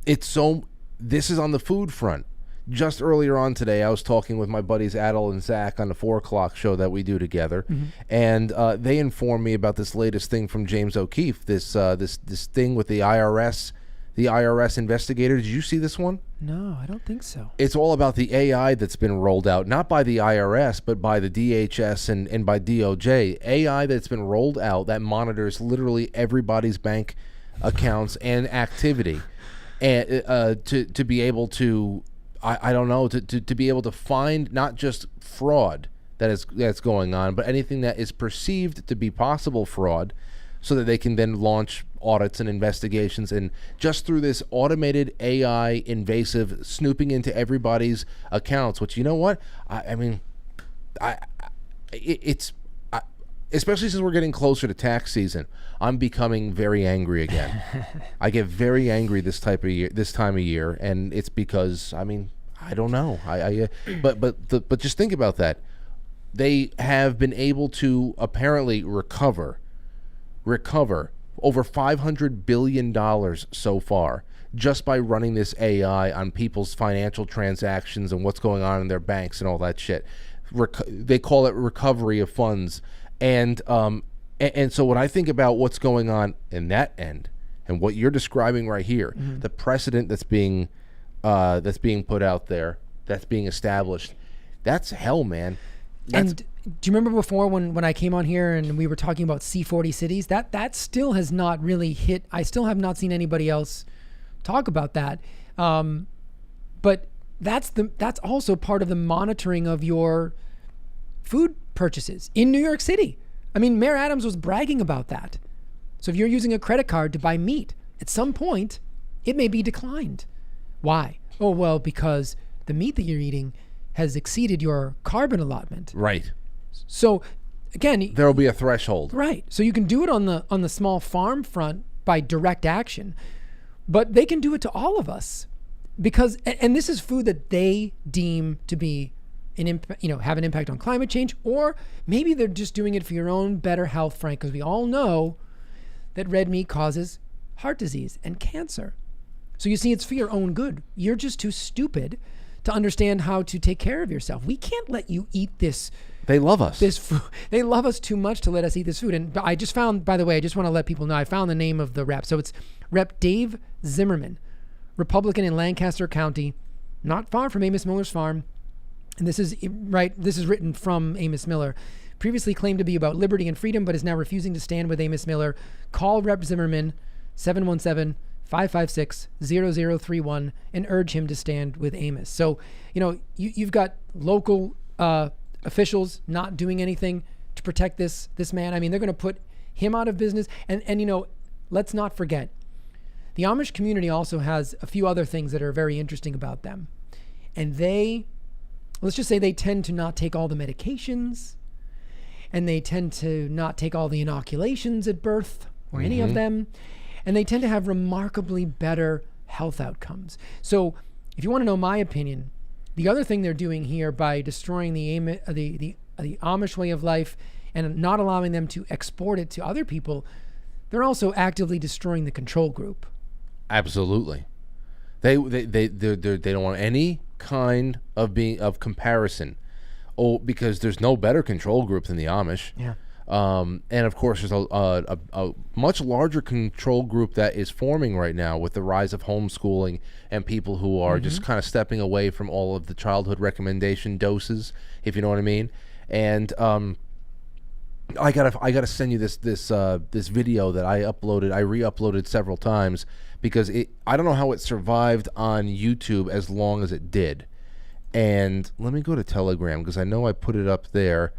this is on the food front. Just earlier on today, I was talking with my buddies Adel and Zach on the 4 o'clock show that we do together. Mm-hmm. And they informed me about this latest thing from James O'Keefe, this thing with the IRS investigator. Did you see this one? No, I don't think so. It's all about the AI that's been rolled out, not by the IRS, but by the DHS and by DOJ. AI that's been rolled out that monitors literally everybody's bank accounts and activity, and to be able to, to be able to find not just fraud that's going on, but anything that is perceived to be possible fraud, so that they can then launch audits and investigations. And just through this automated AI invasive snooping into everybody's accounts, which, especially since we're getting closer to tax season, I'm becoming very angry again. I get very angry this time of year, and it's because, I don't know. But just think about that. They have been able to apparently recover over $500 billion so far just by running this AI on people's financial transactions and what's going on in their banks and all that shit. They call it recovery of funds. And so when I think about what's going on in that end and what you're describing right here, mm-hmm. the precedent that's being put out there, that's being established, that's hell, man. And do you remember before when I came on here and we were talking about C40 cities? That still has not really hit. I still have not seen anybody else talk about that. But that's also part of the monitoring of your food purchases in New York City. Mayor Adams was bragging about that. So if you're using a credit card to buy meat, at some point, it may be declined. Why? Oh, well, because the meat that you're eating has exceeded your carbon allotment. Right. So again, there will be a threshold. Right. So you can do it on the small farm front by direct action, but they can do it to all of us because, and this is food that they deem to be have an impact on climate change, or maybe they're just doing it for your own better health, Frank, because we all know that red meat causes heart disease and cancer. So you see, it's for your own good. You're just too stupid to understand how to take care of yourself. We can't let you eat this. They love us. This food. They love us too much to let us eat this food. And I just found, by the way, I just want to let people know, I found the name of the rep. So it's Rep Dave Zimmerman Republican in Lancaster County, not far from Amos Miller's farm. And this is written from Amos Miller. Previously claimed to be about liberty and freedom, but is now refusing to stand with Amos Miller. Call Rep. Zimmerman, 717-556-0031, and urge him to stand with Amos. So, you've got local officials not doing anything to protect this man. I mean, they're going to put him out of business. And let's not forget, the Amish community also has a few other things that are very interesting about them. And let's just say they tend to not take all the medications, and they tend to not take all the inoculations at birth or any of them. And they tend to have remarkably better health outcomes. So if you want to know my opinion, the other thing they're doing here by destroying the Amish way of life and not allowing them to export it to other people, they're also actively destroying the control group. Absolutely. They don't want any kind of comparison. Oh, because there's no better control group than the Amish. Yeah. And of course, there's a much larger control group that is forming right now with the rise of homeschooling and people who are just kind of stepping away from all of the childhood recommendation doses, if you know what I mean. And I gotta send you this video that I uploaded. I re-uploaded several times because I don't know how it survived on YouTube as long as it did. And let me go to Telegram because I know I put it up there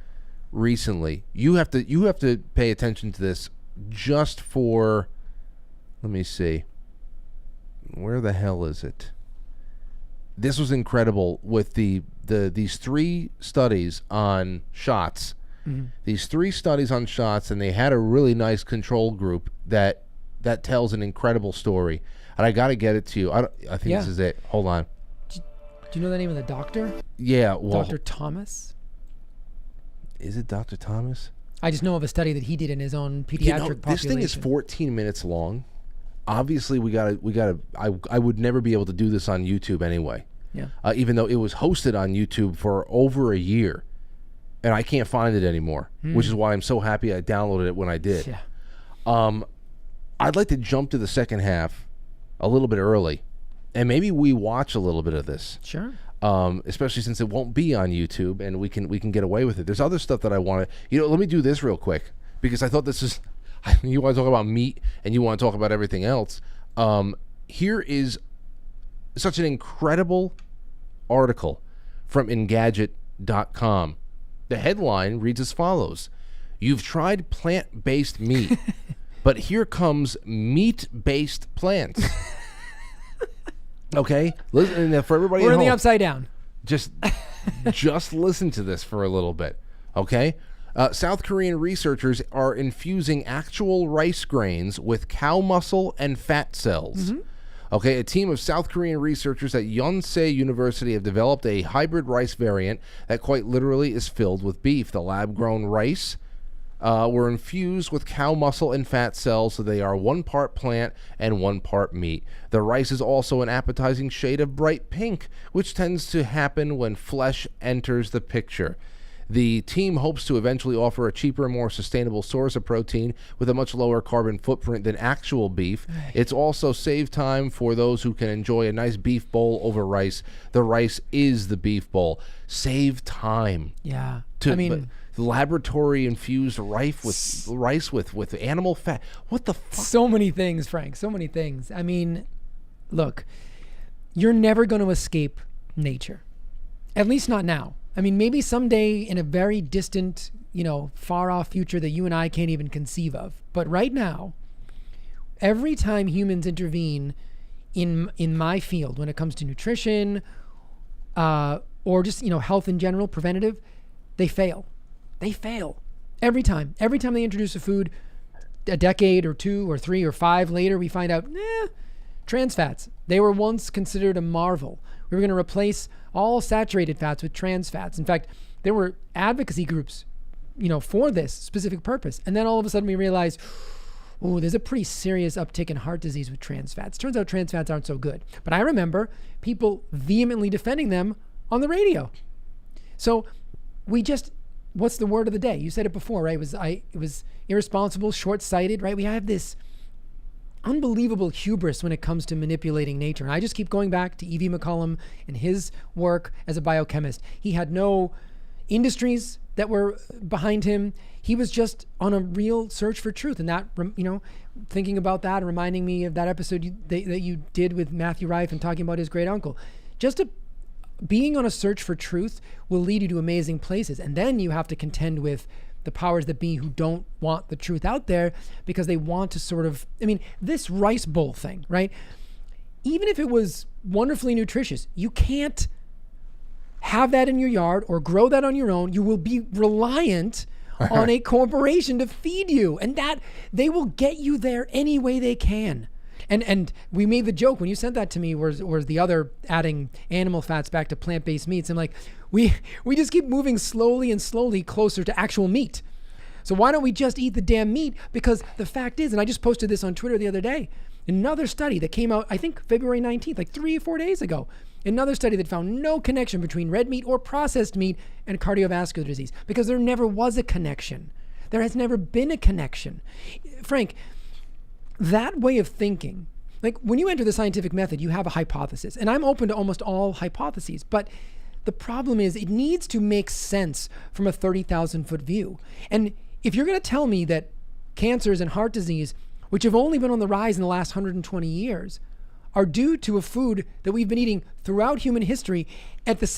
recently. You have to pay attention to this just for, let me see, where the hell is it? This was incredible with these 3 studies on shots. These 3 studies on shots, and they had a really nice control group that tells an incredible story. And I got to get it to you. I think this is it. Hold on. Do you know the name of the doctor? Yeah, well, Dr. Thomas? Is it Dr. Thomas? I just know of a study that he did in his own pediatric population. This thing is 14 minutes long. Obviously, we gotta. I would never be able to do this on YouTube anyway. Yeah. Even though it was hosted on YouTube for over a year, and I can't find it anymore, which is why I'm so happy I downloaded it when I did. Yeah. I'd like to jump to the second half a little bit early, and maybe we watch a little bit of this. Sure. Especially since it won't be on YouTube, and we can get away with it. There's other stuff that I want to. Let me do this real quick because I thought this is. You want to talk about meat, and you want to talk about everything else. Here is such an incredible article from Engadget.com. The headline reads as follows: "You've tried plant-based meat, but here comes meat-based plants." Okay, listen for everybody. We're at in the home, upside down. Just listen to this for a little bit, okay? South Korean researchers are infusing actual rice grains with cow muscle and fat cells. Okay, a team of South Korean researchers at Yonsei University have developed a hybrid rice variant that quite literally is filled with beef. The lab-grown rice were infused with cow muscle and fat cells, so they are 1 part plant and 1 part meat. The rice is also an appetizing shade of bright pink, which tends to happen when flesh enters the picture. The team hopes to eventually offer a cheaper, more sustainable source of protein with a much lower carbon footprint than actual beef. It's also save time for those who can enjoy a nice beef bowl over rice. The rice is the beef bowl. Save time. Yeah. Laboratory infused rice with animal fat. What the fuck? So many things, Frank. So many things. I mean, look, you're never going to escape nature. At least not now. I mean, maybe someday in a very distant, far off future that you and I can't even conceive of. But right now, every time humans intervene in my field, when it comes to nutrition, or just, health in general, preventative, they fail. They fail every time. Every time they introduce a food, a decade or 2 or 3 or 5 later, we find out, trans fats. They were once considered a marvel. We were going to replace all saturated fats with trans fats. In fact, there were advocacy groups, for this specific purpose. And then all of a sudden we realized, there's a pretty serious uptick in heart disease with trans fats. Turns out trans fats aren't so good. But I remember people vehemently defending them on the radio. So what's the word of the day? You said it before, right? It was irresponsible, short-sighted, right? We have this unbelievable hubris when it comes to manipulating nature. And I just keep going back to E.V. McCollum and his work as a biochemist. He had no industries that were behind him. He was just on a real search for truth. And that, thinking about that, reminding me of that episode that you did with Matthew Rife and talking about his great uncle. Being on a search for truth will lead you to amazing places. And then you have to contend with the powers that be who don't want the truth out there because they want to sort of, this rice bowl thing, right? Even if it was wonderfully nutritious, you can't have that in your yard or grow that on your own. You will be reliant on a corporation to feed you, and that they will get you there any way they can. And we made the joke when you sent that to me, was the other adding animal fats back to plant-based meats. I'm like, we just keep moving slowly and slowly closer to actual meat. So why don't we just eat the damn meat? Because the fact is, and I just posted this on Twitter the other day, another study that came out, I think February 19th, like 3 or 4 days ago, another study that found no connection between red meat or processed meat and cardiovascular disease, because there never was a connection. There has never been a connection. Frank, that way of thinking, like when you enter the scientific method, you have a hypothesis, and I'm open to almost all hypotheses, but the problem is it needs to make sense from a 30,000-foot view. And if you're going to tell me that cancers and heart disease, which have only been on the rise in the last 120 years, are due to a food that we've been eating throughout human history,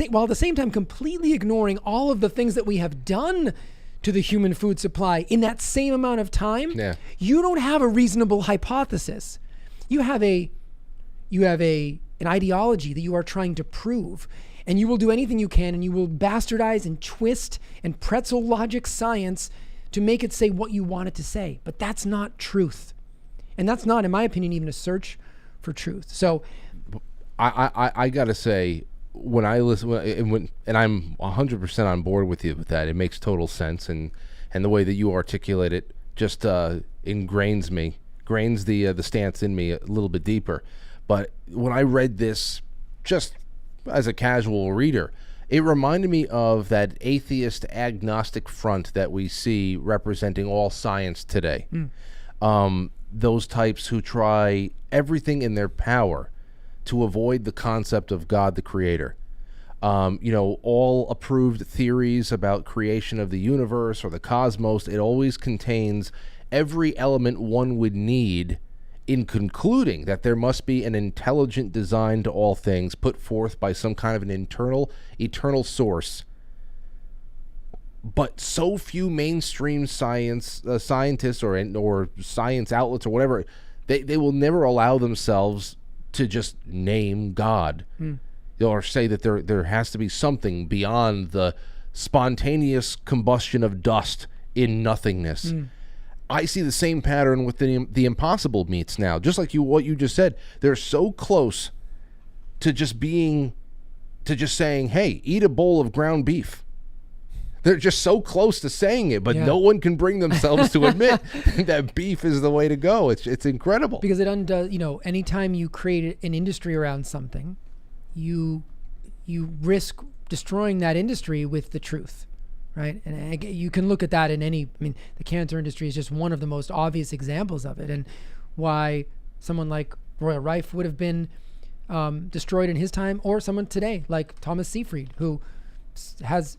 while at the same time completely ignoring all of the things that we have done to the human food supply in that same amount of time, you don't have a reasonable hypothesis. You have an ideology that you are trying to prove, and you will do anything you can, and you will bastardize and twist and pretzel logic science to make it say what you want it to say. But that's not truth. And that's not, in my opinion, even a search for truth. So I gotta say, when I listen, and I'm 100% on board with you with that, it makes total sense, and the way that you articulate it just grains the stance in me a little bit deeper. But when I read this, just as a casual reader, it reminded me of that atheist agnostic front that we see representing all science today. Those types who try everything in their power to avoid the concept of God the Creator. All approved theories about creation of the universe or the cosmos, it always contains every element one would need in concluding that there must be an intelligent design to all things put forth by some kind of an eternal source. But so few mainstream scientists or science outlets or whatever, they will never allow themselves to just name God, or say that there has to be something beyond the spontaneous combustion of dust in nothingness. I see the same pattern with the impossible meats now. Just like what you just said, they're so close to just saying, "Hey, eat a bowl of ground beef." They're just so close to saying it, but no one can bring themselves to admit that beef is the way to go. It's incredible. Because it undoes, anytime you create an industry around something, you risk destroying that industry with the truth, right? And you can look at that in the cancer industry is just one of the most obvious examples of it, and why someone like Royal Rife would have been destroyed in his time, or someone today like Thomas Seyfried, who has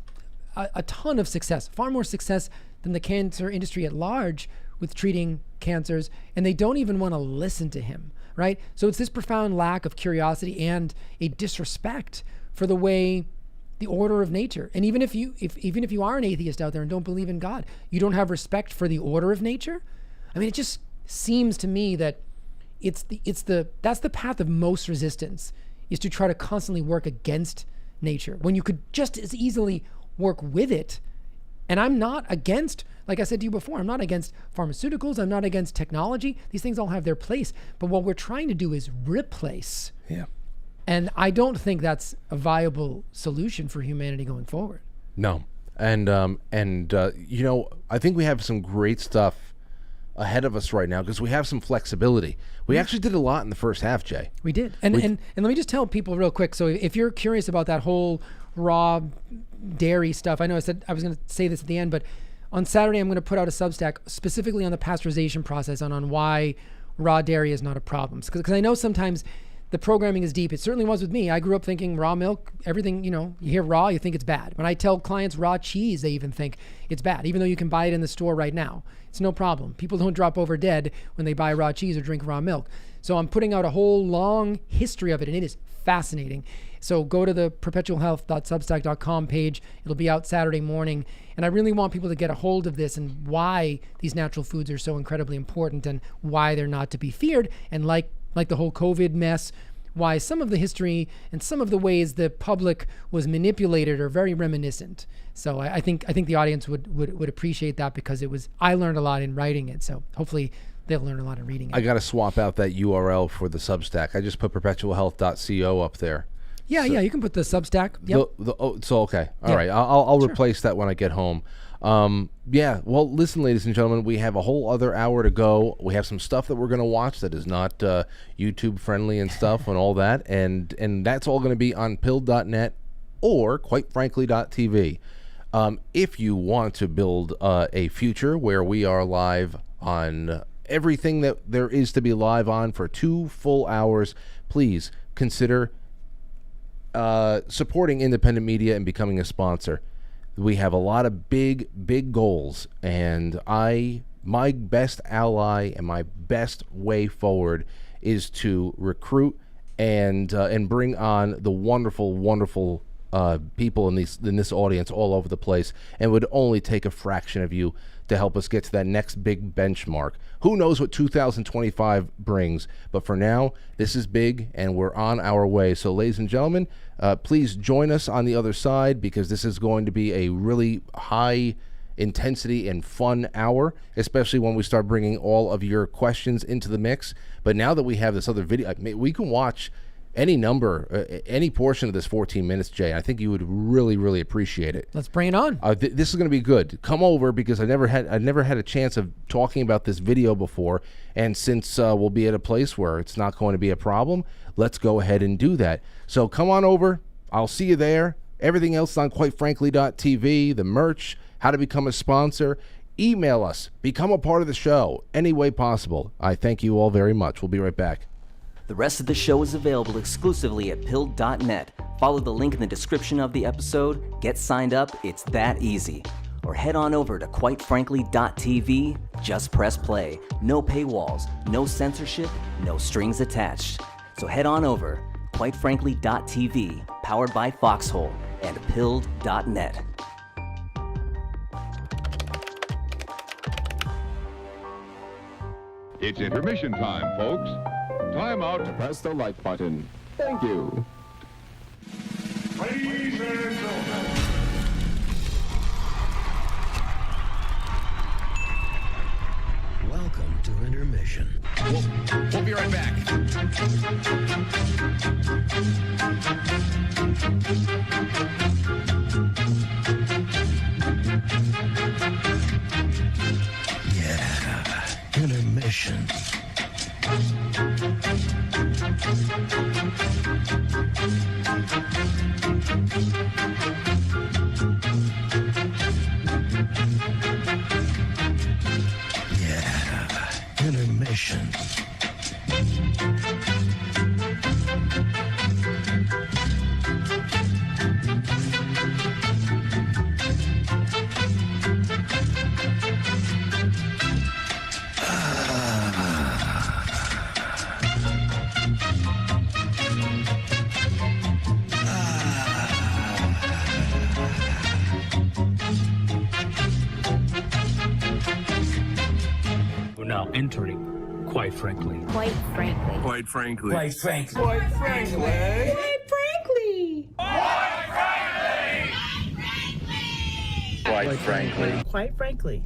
a ton of success, far more success than the cancer industry at large with treating cancers, and they don't even want to listen to him, right? So it's this profound lack of curiosity and a disrespect for the way, the order of nature. And even if you are an atheist out there and don't believe in God, you don't have respect for the order of nature. It just seems to me that that's the path of most resistance, is to try to constantly work against nature when you could just as easily work with it. And I'm not against, like I said to you before, I'm not against pharmaceuticals, I'm not against technology. These things all have their place, but what we're trying to do is replace. And I don't think that's a viable solution for humanity going forward. No. And I think we have some great stuff ahead of us right now because we have some flexibility. We actually did a lot in the first half, Jay. We did. And let me just tell people real quick. So if you're curious about that whole raw dairy stuff, I know I said I was going to say this at the end, but on Saturday I'm going to put out a Substack specifically on the pasteurization process and on why raw dairy is not a problem. Because I know sometimes the programming is deep. It certainly was with me. I grew up thinking raw milk, everything, you hear raw, you think it's bad. When I tell clients raw cheese, they even think it's bad, even though you can buy it in the store right now. It's no problem. People don't drop over dead when they buy raw cheese or drink raw milk. So I'm putting out a whole long history of it, and it is fascinating. So go to the perpetualhealth.substack.com page. It'll be out Saturday morning. And I really want people to get a hold of this and why these natural foods are so incredibly important and why they're not to be feared. And like the whole COVID mess, why some of the history and some of the ways the public was manipulated are very reminiscent. So I think the audience would appreciate that, because I learned a lot in writing it. So hopefully they'll learn a lot in reading it. I got to swap out that URL for the Substack. I just put perpetualhealth.co up there. Yeah, So- you can put the Substack. Yep. So okay, all Yeah. right. I'll Sure. replace that when I get home. Yeah. Well, listen, ladies and gentlemen, we have a whole other hour to go. We have some stuff that we're going to watch that is not YouTube friendly and stuff and all that, and that's all going to be on pilled.net or quite frankly.tv. If you want to build a future where we are live on everything that there is to be live on for 2 full hours, please consider supporting independent media and becoming a sponsor. We have a lot of big goals, and my best ally and my best way forward is to recruit and bring on the wonderful people in this audience all over the place, and would only take a fraction of you to help us get to that next big benchmark. Who knows what 2025 brings, but for now, this is big, and we're on our way. So, ladies and gentlemen, please join us on the other side, because this is going to be a really high intensity and fun hour, especially when we start bringing all of your questions into the mix. But now that we have this other video, we can watch any number, any portion of this 14 minutes, Jay. I think you would really appreciate it. Let's bring it on. This is going to be good. Come over, because I never had a chance of talking about this video before, and since we'll be at a place where it's not going to be a problem, let's go ahead and do that. So come on over. I'll see you there. Everything else on quitefrankly.tv, the merch, how to become a sponsor. Email us. Become a part of the show any way possible. I thank you all very much. We'll be right back. The rest of the show is available exclusively at pilled.net. Follow the link in the description of the episode, get signed up, it's that easy. Or head on over to quitefrankly.tv, just press play. No paywalls, no censorship, no strings attached. So head on over, quitefrankly.tv, powered by Foxhole, and pilled.net. It's intermission time, folks. Time out to press the like button. Thank you. Ladies and gentlemen. Welcome to intermission. We'll be right back. Yeah, intermission. Yeah, intermission. We're now entering, quite frankly. Quite frankly. Quite frankly. Quite frankly. Quite frankly. Quite frankly. Quite frankly.